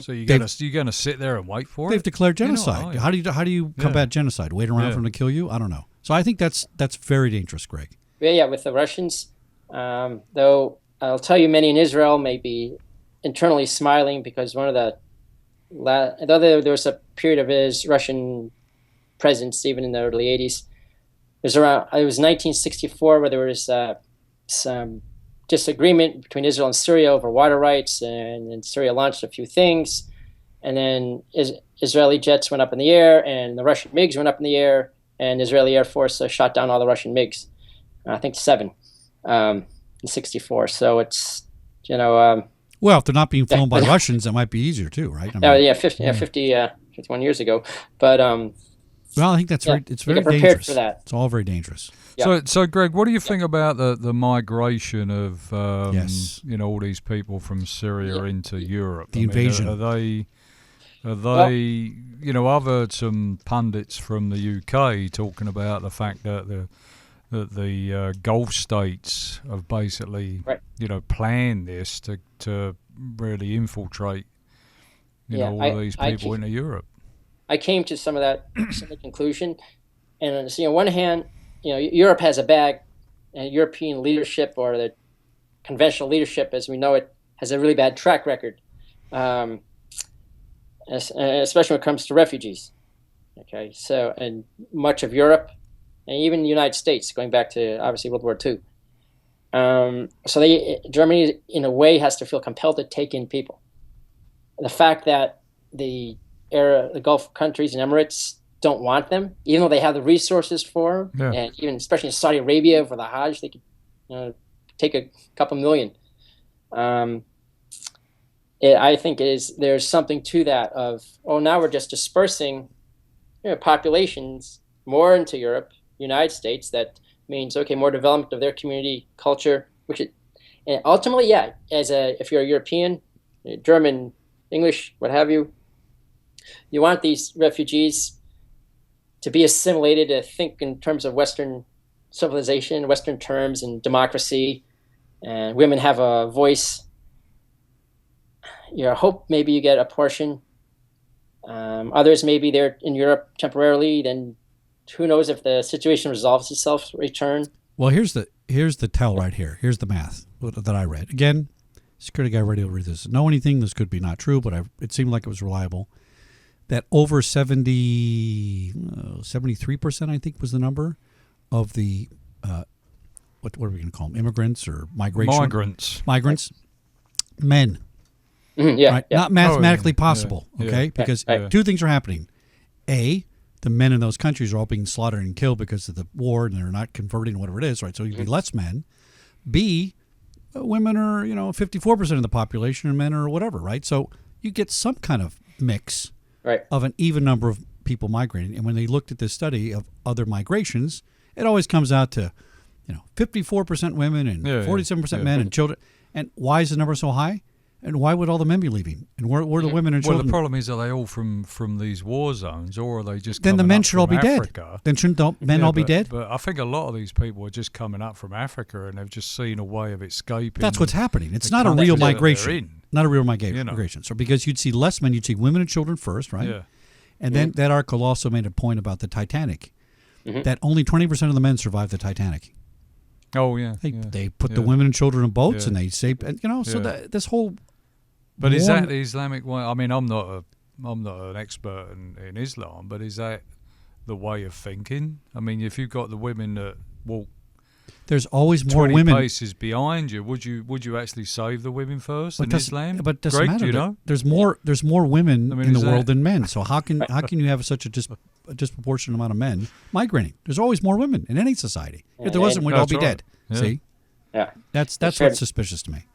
So you're going to sit there and wait for it? They've declared genocide. How do you combat genocide? Wait around for them to kill you? I don't know. So I think that's very dangerous, Greg. Yeah, with the Russians, though I'll tell you many in Israel may be internally smiling because there was a period of his Russian presence even in the early 80s. It was 1964 where there was some disagreement between Israel and Syria over water rights, and Syria launched a few things, and then Israeli jets went up in the air and the Russian MiGs went up in the air, and Israeli Air Force shot down all the Russian MiGs. I think 7 in '64. So it's, well, if they're not being flown by Russians, that might be easier too, right? I mean, 51 years ago. But well, I think that's it's very prepared dangerous. for that. It's all very dangerous. Yeah. So Greg, what do you think about the migration of Yes. all these people from Syria into Europe? The invasion. Are they? I've heard some pundits from the UK talking about the fact that the Gulf states have basically, planned this to really infiltrate, all these people into Europe. I came to some of that conclusion, and on one hand, Europe has a bag, and European leadership, or the conventional leadership as we know it, has a really bad track record, especially when it comes to refugees. Okay, so and much of Europe, and even the United States, going back to obviously World War II. So Germany, in a way, has to feel compelled to take in people. The fact that the Gulf countries and Emirates don't want them, even though they have the resources for them, and even especially in Saudi Arabia for the Hajj, they could take a couple million. I think there's something to that of, now we're just dispersing populations more into Europe, United States. That means, more development of their community culture, and ultimately, if you're a European, German, English, what have you, you want these refugees to be assimilated, to think in terms of Western civilization, Western terms, and democracy, and women have a voice. Hope maybe you get a portion. Others maybe they're in Europe temporarily. Then who knows if the situation resolves itself, return. Well, here's the tell right here. Here's the math that I read. Again, Security Guy Radio read this. Know anything? This could be not true, but it seemed like it was reliable. That over 73%, I think, was the number of the what are we going to call them? Immigrants or migration? Migrants. Men. Mm-hmm, yeah, right? Yeah. Not mathematically possible, yeah, okay? yeah, Because two things are happening. A, the men in those countries are all being slaughtered and killed because of the war, and they're not converting, whatever it is, right? So you'd be less men. B, women are, 54% of the population, and men are whatever, right? So you get some kind of mix of an even number of people migrating. And when they looked at this study of other migrations, it always comes out to, 54% women and 47% men and children. And why is the number so high? And why would all the men be leaving? And where are the women and children? Well, the problem is, are they all from these war zones, or are they just then coming the men up should all be Africa? dead. Then shouldn't men all be dead? But I think a lot of these people are just coming up from Africa, and they've just seen a way of escaping. That's what's happening. It's not a real migration. Not a real migration. So because you'd see less men, you'd see women and children first, right? Yeah. And then that article also made a point about the Titanic, that only 20% of the men survived the Titanic. Oh yeah. They put the women and children in boats, and they saved. And so this whole. But is that the Islamic way? I mean, I'm not an expert in Islam, but is that the way of thinking? I mean, if you've got the women that walk, there's always more 20 women paces behind you. Would you actually save the women first in Islam? But it doesn't Greg, matter. do you know? There's more women in the world than men. So how can you have such a disproportionate amount of men migrating? There's always more women in any society. If there wasn't, we'd all be dead. Yeah. See? Yeah. That's what's suspicious to me.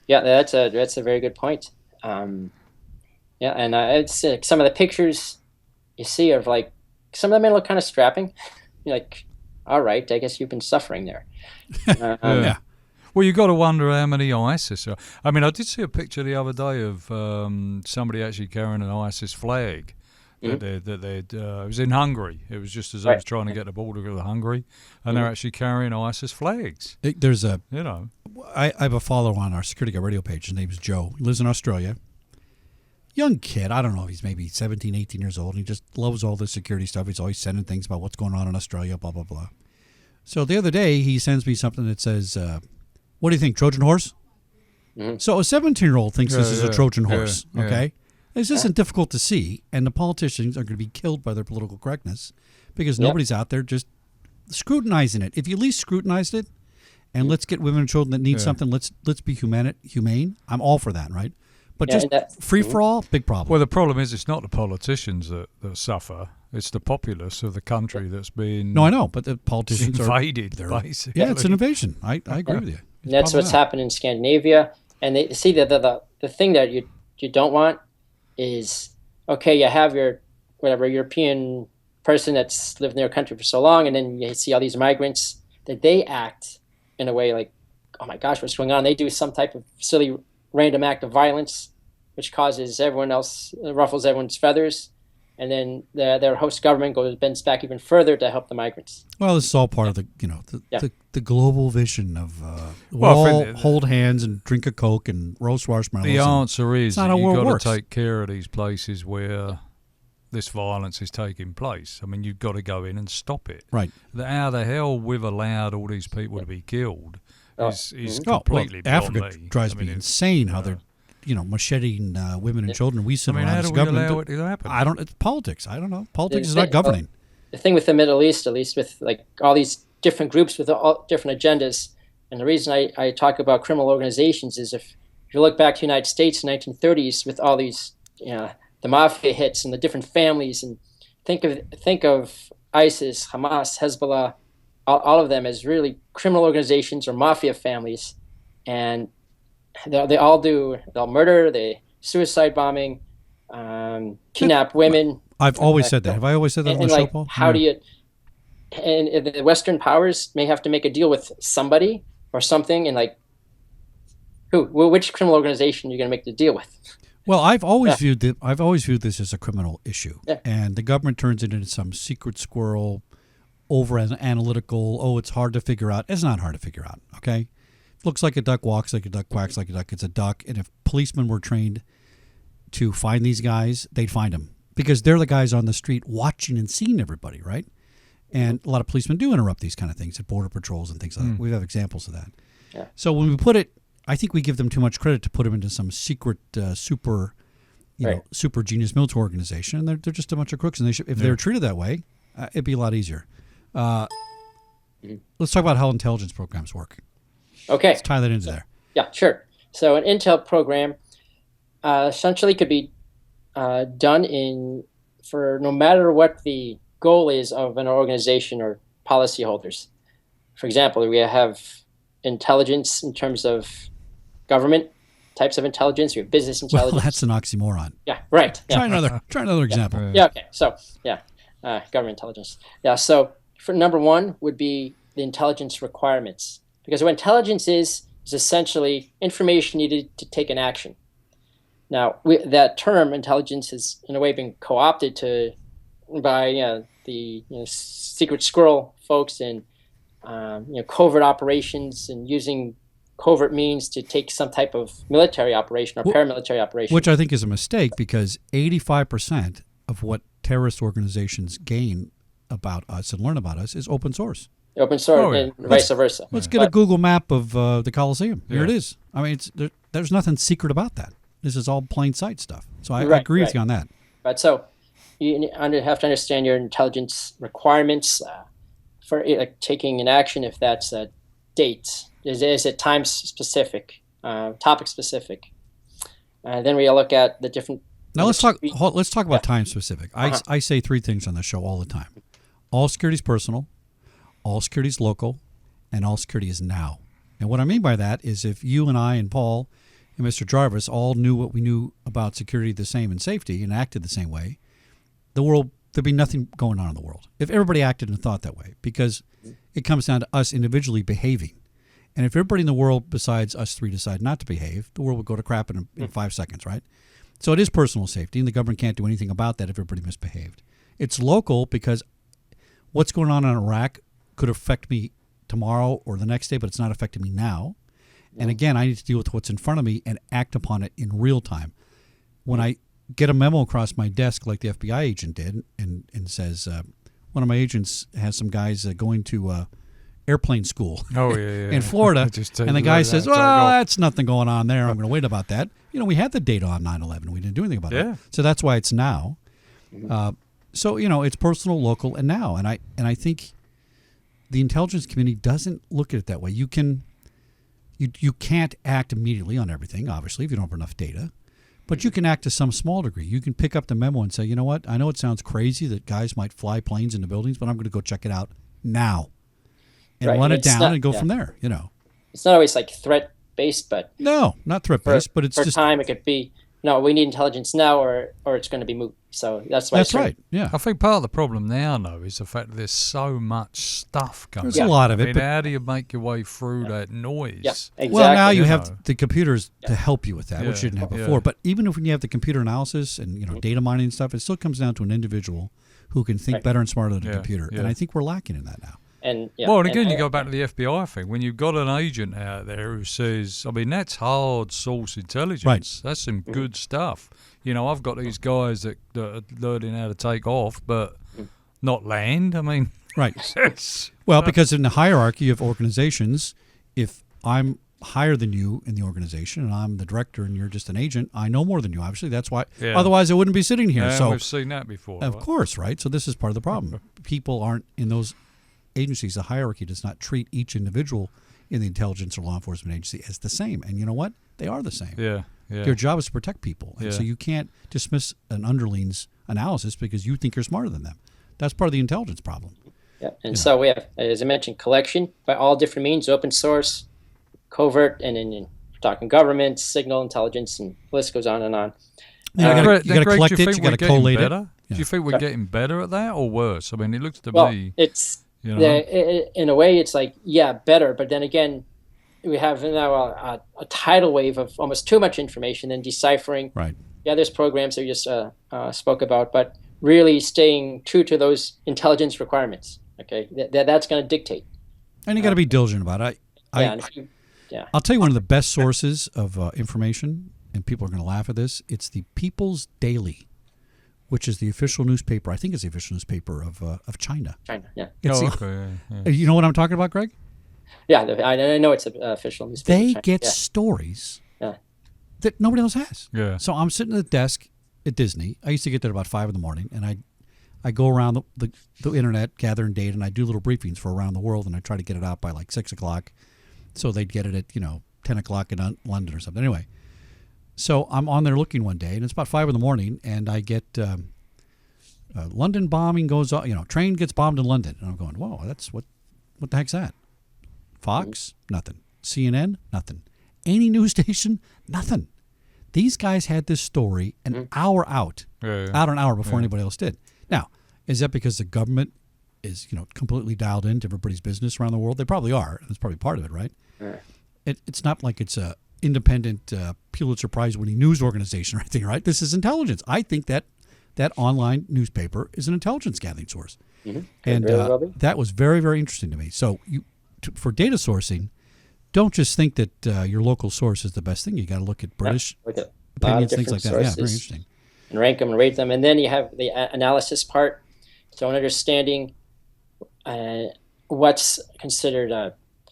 Yeah, that's a very good point. And it's some of the pictures you see of some of the men look kind of strapping. You're like, all right, I guess you've been suffering there. Yeah. Well, you got to wonder how many ISIS are. I mean, I did see a picture the other day of somebody actually carrying an ISIS flag. It was in Hungary. It was just as I was trying to get the border to Hungary, and they're actually carrying ISIS flags. There's I have a follower on our Security Guy Radio page. His name's Joe. He lives in Australia. Young kid. I don't know if he's maybe 17, 18 years old. And he just loves all this security stuff. He's always sending things about what's going on in Australia, blah, blah, blah. So the other day, he sends me something that says, what do you think, Trojan horse? So a 17-year-old thinks this is a Trojan horse, okay? This isn't difficult to see, and the politicians are going to be killed by their political correctness because nobody's out there just scrutinizing it. If you at least scrutinized it, and let's get women and children that need something, let's be humane. I'm all for that, right? But just free for all, big problem. Well, the problem is it's not the politicians that suffer. It's the populace of the country that's being No, I know, but the politicians invaded, are basically. Yeah, it's an invasion. I agree with you. And that's what's happened in Scandinavia. And they see that the thing that you don't want is, okay, you have your whatever European person that's lived in their country for so long, and then you see all these migrants that they act in a way like, oh my gosh, what's going on? They do some type of silly random act of violence, which causes ruffles everyone's feathers, and then their host government bends back even further to help the migrants. Well, this is all part of the global vision of hold hands and drink a Coke and roast marshmallows. The answer is you've got to take care of these places where this violence is taking place. I mean, you've got to go in and stop it. Right. How the hell we've allowed all these people to be killed is completely beyond Africa me. drives me insane how they're macheting women and children. We sit around as government. How do we allow it to happen? It's politics. I don't know. Politics is not governing. The thing with the Middle East, at least with like all these different groups with all different agendas, and the reason I talk about criminal organizations is if you look back to the United States in the 1930s with all these, the mafia hits and the different families, and think of ISIS, Hamas, Hezbollah, all of them as really criminal organizations or mafia families, and they'll murder, they suicide bombing, kidnap women. I've always said that. Have I always said that on the show, Paul? How do you? And the Western powers may have to make a deal with somebody or something, and like, which criminal organization you're going to make the deal with? Well, I've always viewed this as a criminal issue, and the government turns it into some secret squirrel, over analytical. Oh, it's hard to figure out. It's not hard to figure out. Okay, looks like a duck, walks like a duck, quacks like a duck. It's a duck, and if policemen were trained to find these guys, they'd find them because they're the guys on the street watching and seeing everybody, right? And a lot of policemen do interrupt these kind of things at border patrols and things like that. We have examples of that. Yeah. So when we put it, I think we give them too much credit to put them into some secret super genius military organization. They're just a bunch of crooks, and if they were treated that way, it'd be a lot easier. Let's talk about how intelligence programs work. Okay. Let's tie that into there. Yeah, sure. So an intel program essentially could be done for no matter what the goal is of an organization or policyholders. For example, we have intelligence in terms of government types of intelligence. We have business intelligence. Well, that's an oxymoron. Yeah, right. Yeah. Try another example. Yeah. Okay. So government intelligence. Yeah. So for number one would be the intelligence requirements, because what intelligence is essentially information needed to take an action. Now, that term intelligence has in a way been co-opted by the secret squirrel folks and covert operations and using covert means to take some type of military operation or paramilitary operation. Which I think is a mistake, because 85% of what terrorist organizations gain about us and learn about us is open source. Open source and vice versa. Let's get a Google map of the Coliseum. Here it is. I mean, there's nothing secret about that. This is all plain sight stuff. So I agree with you on that. Right. So you have to understand your intelligence requirements for taking an action. If that's a date, is it time specific, topic specific? Then we look at the different. Now let's talk about time specific. I say three things on the show all the time: all security is personal, all security is local, and all security is now. And what I mean by that is, if you and I and Paul and Mr. Jarvis all knew what we knew about security the same and safety and acted the same way, there'd be nothing going on in the world if everybody acted and thought that way, because it comes down to us individually behaving. And if everybody in the world besides us three decide not to behave, the world would go to crap in 5 seconds, right? So it is personal safety, and the government can't do anything about that if everybody misbehaved. It's local, because what's going on in Iraq could affect me tomorrow or the next day, but it's not affecting me now. And again, I need to deal with what's in front of me and act upon it in real time. When I get a memo across my desk like the FBI agent did and says, one of my agents has some guys going to airplane school in Florida, and the guy says, well, that's nothing going on there. I'm going to wait about that. We had the data on 9/11. We didn't do anything about it. So that's why it's now. So, it's personal, local, and now. And I think the intelligence community doesn't look at it that way. You can't act immediately on everything, obviously, if you don't have enough data. But you can act to some small degree. You can pick up the memo and say, you know what? I know it sounds crazy that guys might fly planes into buildings, but I'm going to go check it out now and run it down and go from there. You know, it's not always like threat based, but no, not threat based, but it's for just time. It could be no, we need intelligence now, or it's going to be moot. So that's why. That's right. Yeah, I think part of the problem now, though, is the fact that there's so much stuff going. There's a lot of it. I mean, how do you make your way through that noise? Yeah, exactly. Well, now you have the computers to help you with that, which you didn't have before. Yeah. But even if when you have the computer analysis and data mining and stuff, it still comes down to an individual who can think better and smarter than a computer. And I think we're lacking in that now. And well, and again, you go back to the FBI thing. When you've got an agent out there who says, I mean, that's hard source intelligence. Right. That's some good stuff. You know, I've got these guys that are learning how to take off, but not land. I mean, right. Well, because in the hierarchy of organizations, if I'm higher than you in the organization and I'm the director and you're just an agent, I know more than you. Obviously, that's why. Yeah. Otherwise, I wouldn't be sitting here. So we've seen that before. Of course, right? So this is part of the problem. People aren't in those agencies. The hierarchy does not treat each individual in the intelligence or law enforcement agency as the same. And you know what? They are the same. Yeah. Their job is to protect people. And so you can't dismiss an underling's analysis because you think you're smarter than them. That's part of the intelligence problem. Yeah. And so we have, as I mentioned, collection by all different means, open source, covert, and then we're talking government, signal intelligence, and the list goes on and on. You got to collect it. You got to collate it. Do you think we're getting better at that or worse? I mean, it looks to me. It's in a way, it's like better, but then again, we have now a tidal wave of almost too much information and deciphering. Right. Yeah, there's programs that you just spoke about, but really staying true to those intelligence requirements. Okay, that's going to dictate. And you got to be diligent about it. I'll tell you one of the best sources of information, and people are going to laugh at this. It's the People's Daily, which is the official newspaper. I think it's the official newspaper of China. China, yeah. You know what I'm talking about, Greg? Yeah, I know it's an official newspaper. They get stories that nobody else has. Yeah. So I'm sitting at the desk at Disney. I used to get there about 5 in, and I go around the internet gathering data, and I do little briefings for around the world, and I try to get it out by like 6 o'clock, so they'd get it at 10 o'clock in London or something. Anyway, so I'm on there looking one day, and it's about 5 in, and I get London bombing goes on. Train gets bombed in London, and I'm going, whoa, that's what the heck's that? Fox, nothing. CNN, nothing. Any news station, nothing. These guys had this story an hour out an hour before anybody else did. Now, is that because the government is completely dialed into everybody's business around the world? They probably are. That's probably part of it, right? It's not like it's a independent Pulitzer Prize winning news organization or anything, right? This is intelligence. I think that online newspaper is an intelligence gathering source, and that was very, very interesting to me. So for data sourcing, don't just think that your local source is the best thing. You got to look at British opinions, things like that. Yeah, very interesting. And rank them and rate them. And then you have the analysis part. So understanding what's considered,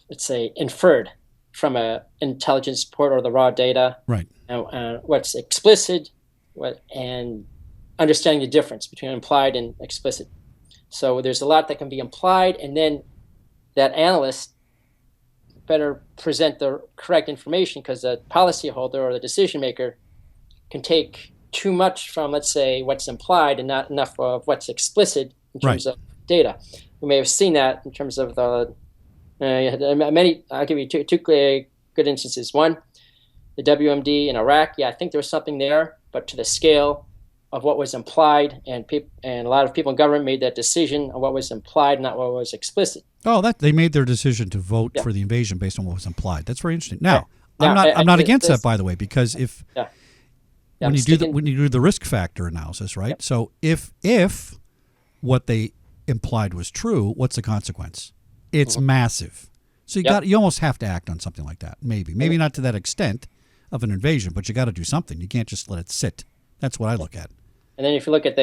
let's say, inferred from an intelligence report or the raw data. Right. And what's explicit, and understanding the difference between implied and explicit. So there's a lot that can be implied, and then that analyst better present the correct information, because the policyholder or the decision maker can take too much from, let's say, what's implied and not enough of what's explicit in terms of data. We may have seen that in terms of the many. I'll give you two good instances. One, the WMD in Iraq. Yeah, I think there was something there, but to the scale of what was implied, and a lot of people in government made that decision on what was implied, not what was explicit. Oh, they made their decision to vote for the invasion based on what was implied. That's very interesting. Now, I'm not against that, by the way, because when you do the risk factor analysis, right? So if what they implied was true, what's the consequence? It's massive. So you almost have to act on something like that. Maybe not to that extent of an invasion, but you got to do something. You can't just let it sit. That's what I look at. And then if you look at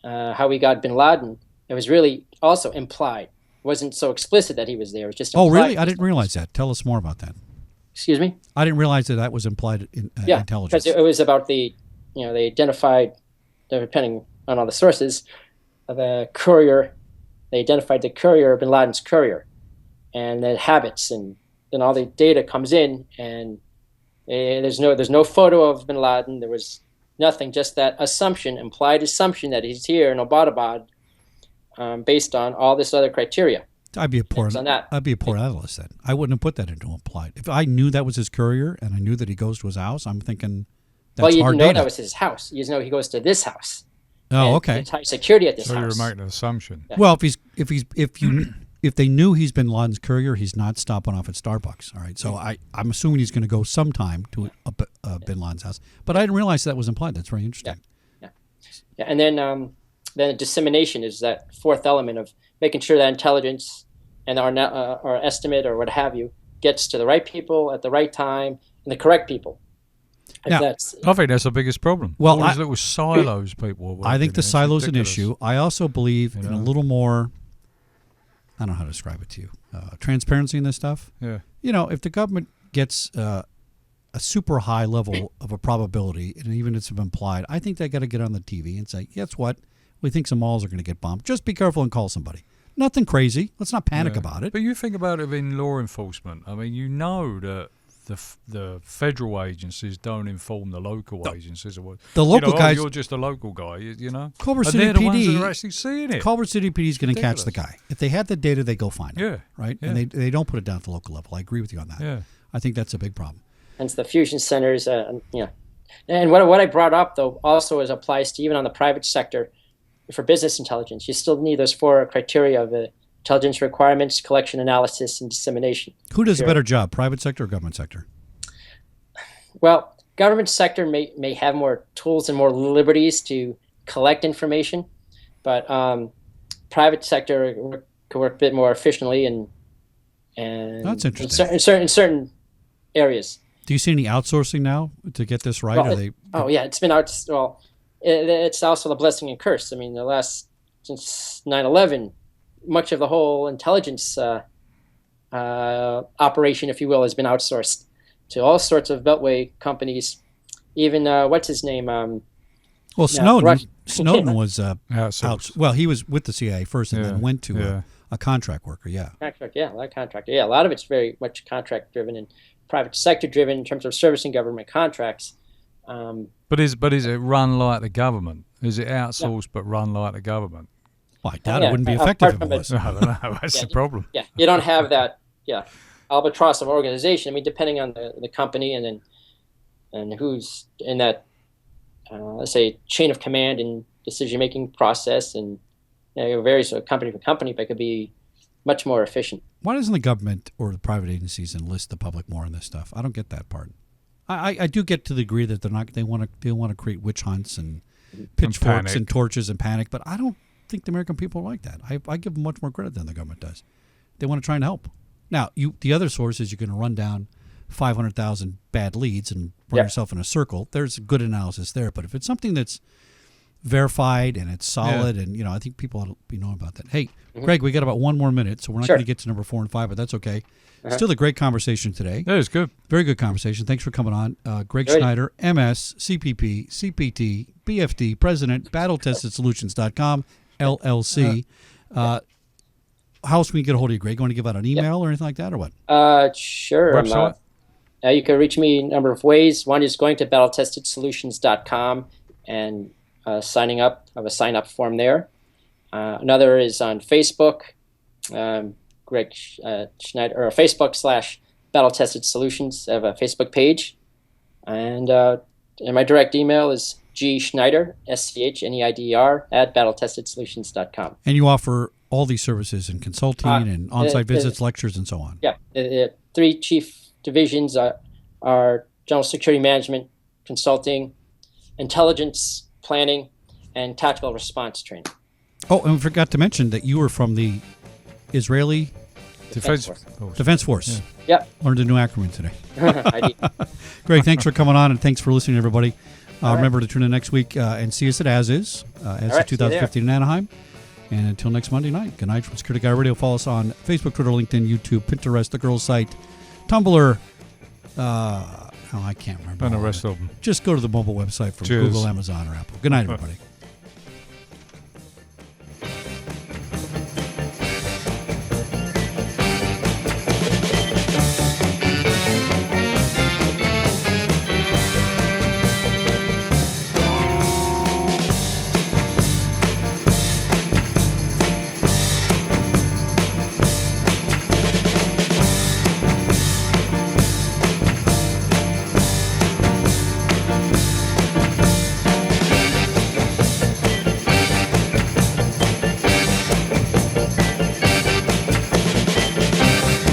how we got bin Laden, it was really also implied. It wasn't so explicit that he was there. It was just implied. Oh, really? I didn't realize that. Tell us more about that. Excuse me? I didn't realize that was implied in intelligence. Because it was about they identified, depending on all the sources, the courier. They identified the courier, bin Laden's courier, and the habits, and then all the data comes in, and there's no photo of bin Laden. There was nothing, just that assumption, implied assumption that he's here in Abbottabad, based on all this other criteria. I'd be a poor analyst then. I wouldn't have put that into implied. If I knew that was his courier and I knew that he goes to his house, I'm thinking that's you hard didn't know data. that was his house. You just know he goes to this house. Oh, okay. It's high security at this so house. you're making an assumption. Yeah. Well, if they knew he's Bin Laden's courier, he's not stopping off at Starbucks. All right. So I'm assuming he's going to go sometime to Bin Laden's house. But I didn't realize that was implied. That's very interesting. Yeah. And then dissemination is that fourth element of making sure that intelligence and our estimate or what have you gets to the right people at the right time and the correct people. I think that's the biggest problem. Well, all these little silos people. I think the silo's an issue. I also believe in a little more, I don't know how to describe it to you, transparency in this stuff. Yeah. If the government gets a super high level of a probability, and even it's implied, I think they got to get on the TV and say, guess what? We think some malls are going to get bombed. Just be careful and call somebody. Nothing crazy. Let's not panic about it. But you think about it in law enforcement. I mean, that the federal agencies don't inform the local agencies or what. The local guys. You're just a local guy, Culver City they're the PD. ones that are actually seeing it. Culver City PD is going to catch the guy. If they had the data, they go find him. Yeah. Right. Yeah. And they don't put it down at the local level. I agree with you on that. Yeah. I think that's a big problem. Hence the fusion centers. And what I brought up though also applies to even on the private sector for business intelligence. You still need those four criteria of intelligence requirements, collection, analysis, and dissemination. Who does a better job, private sector or government sector? Well, government sector may have more tools and more liberties to collect information, but private sector could work a bit more efficiently and that's interesting. In certain areas. Do you see any outsourcing now to get this right? Well, it's been out. Well, it's also the blessing and curse. I mean, since 9/11, much of the whole intelligence operation, if you will, has been outsourced to all sorts of beltway companies. Even what's his name? Snowden was outsourced. Well, he was with the CIA first and then went to a contract worker. Yeah. Contract. Yeah, a lot of contract. Yeah, a lot of it's very much contract driven and private sector driven in terms of servicing government contracts. But is it run like the government? Is it outsourced but run like the government? Well, I doubt it wouldn't be effective if it was. I don't know. That's the problem. Yeah, you don't have that. Yeah, albatross of organization. I mean, depending on the company and who's in that, let's say, chain of command and decision making process, and it varies company to company, but it could be much more efficient. Why doesn't the government or the private agencies enlist the public more in this stuff? I don't get that part. I do get to the degree that they want to create witch hunts and pitchforks and torches and panic, but I don't think the American people are like that. I give them much more credit than the government does. They want to try and help. Now, the other source is you're going to run down 500,000 bad leads and run yourself in a circle. There's good analysis there, but if it's something that's verified and it's solid, and I think people ought to be knowing about that. Hey, Greg, we got about one more minute, so we're not going to get to number 4 and 5, but that's okay. Still a great conversation today. That was good. Very good conversation. Thanks for coming on. Greg Schneider, MS, CPP, CPT, BFD, President, BattleTestedSolutions.com, LLC. How else can we get a hold of you, Greg? You want to give out an email or anything like that, or what? Sure. Website? You can reach me a number of ways. One is going to BattleTestedSolutions.com and signing up. I have a sign-up form there. Another is on Facebook. Greg Schneider, or Facebook /BattleTestedSolutions. I have a Facebook page, and my direct email is gschneider, SCHNEIDER @BattleTestedSolutions.com. And you offer all these services and consulting and on-site visits, lectures, and so on. Yeah, the 3 chief divisions are general security management, consulting, intelligence planning, and tactical response training. Oh, and we forgot to mention that you were from the Israeli Defense Force. Yeah. Learned a new acronym today. I did. Greg, thanks for coming on, and thanks for listening, everybody. Remember to tune in next week and see us at As Is, of 2015 in Anaheim. And until next Monday night, good night from Security Guy Radio. Follow us on Facebook, Twitter, LinkedIn, YouTube, Pinterest, the girls' site, Tumblr. I can't remember. And the rest of them. Just go to the mobile website from Google, Amazon, or Apple. Good night, everybody.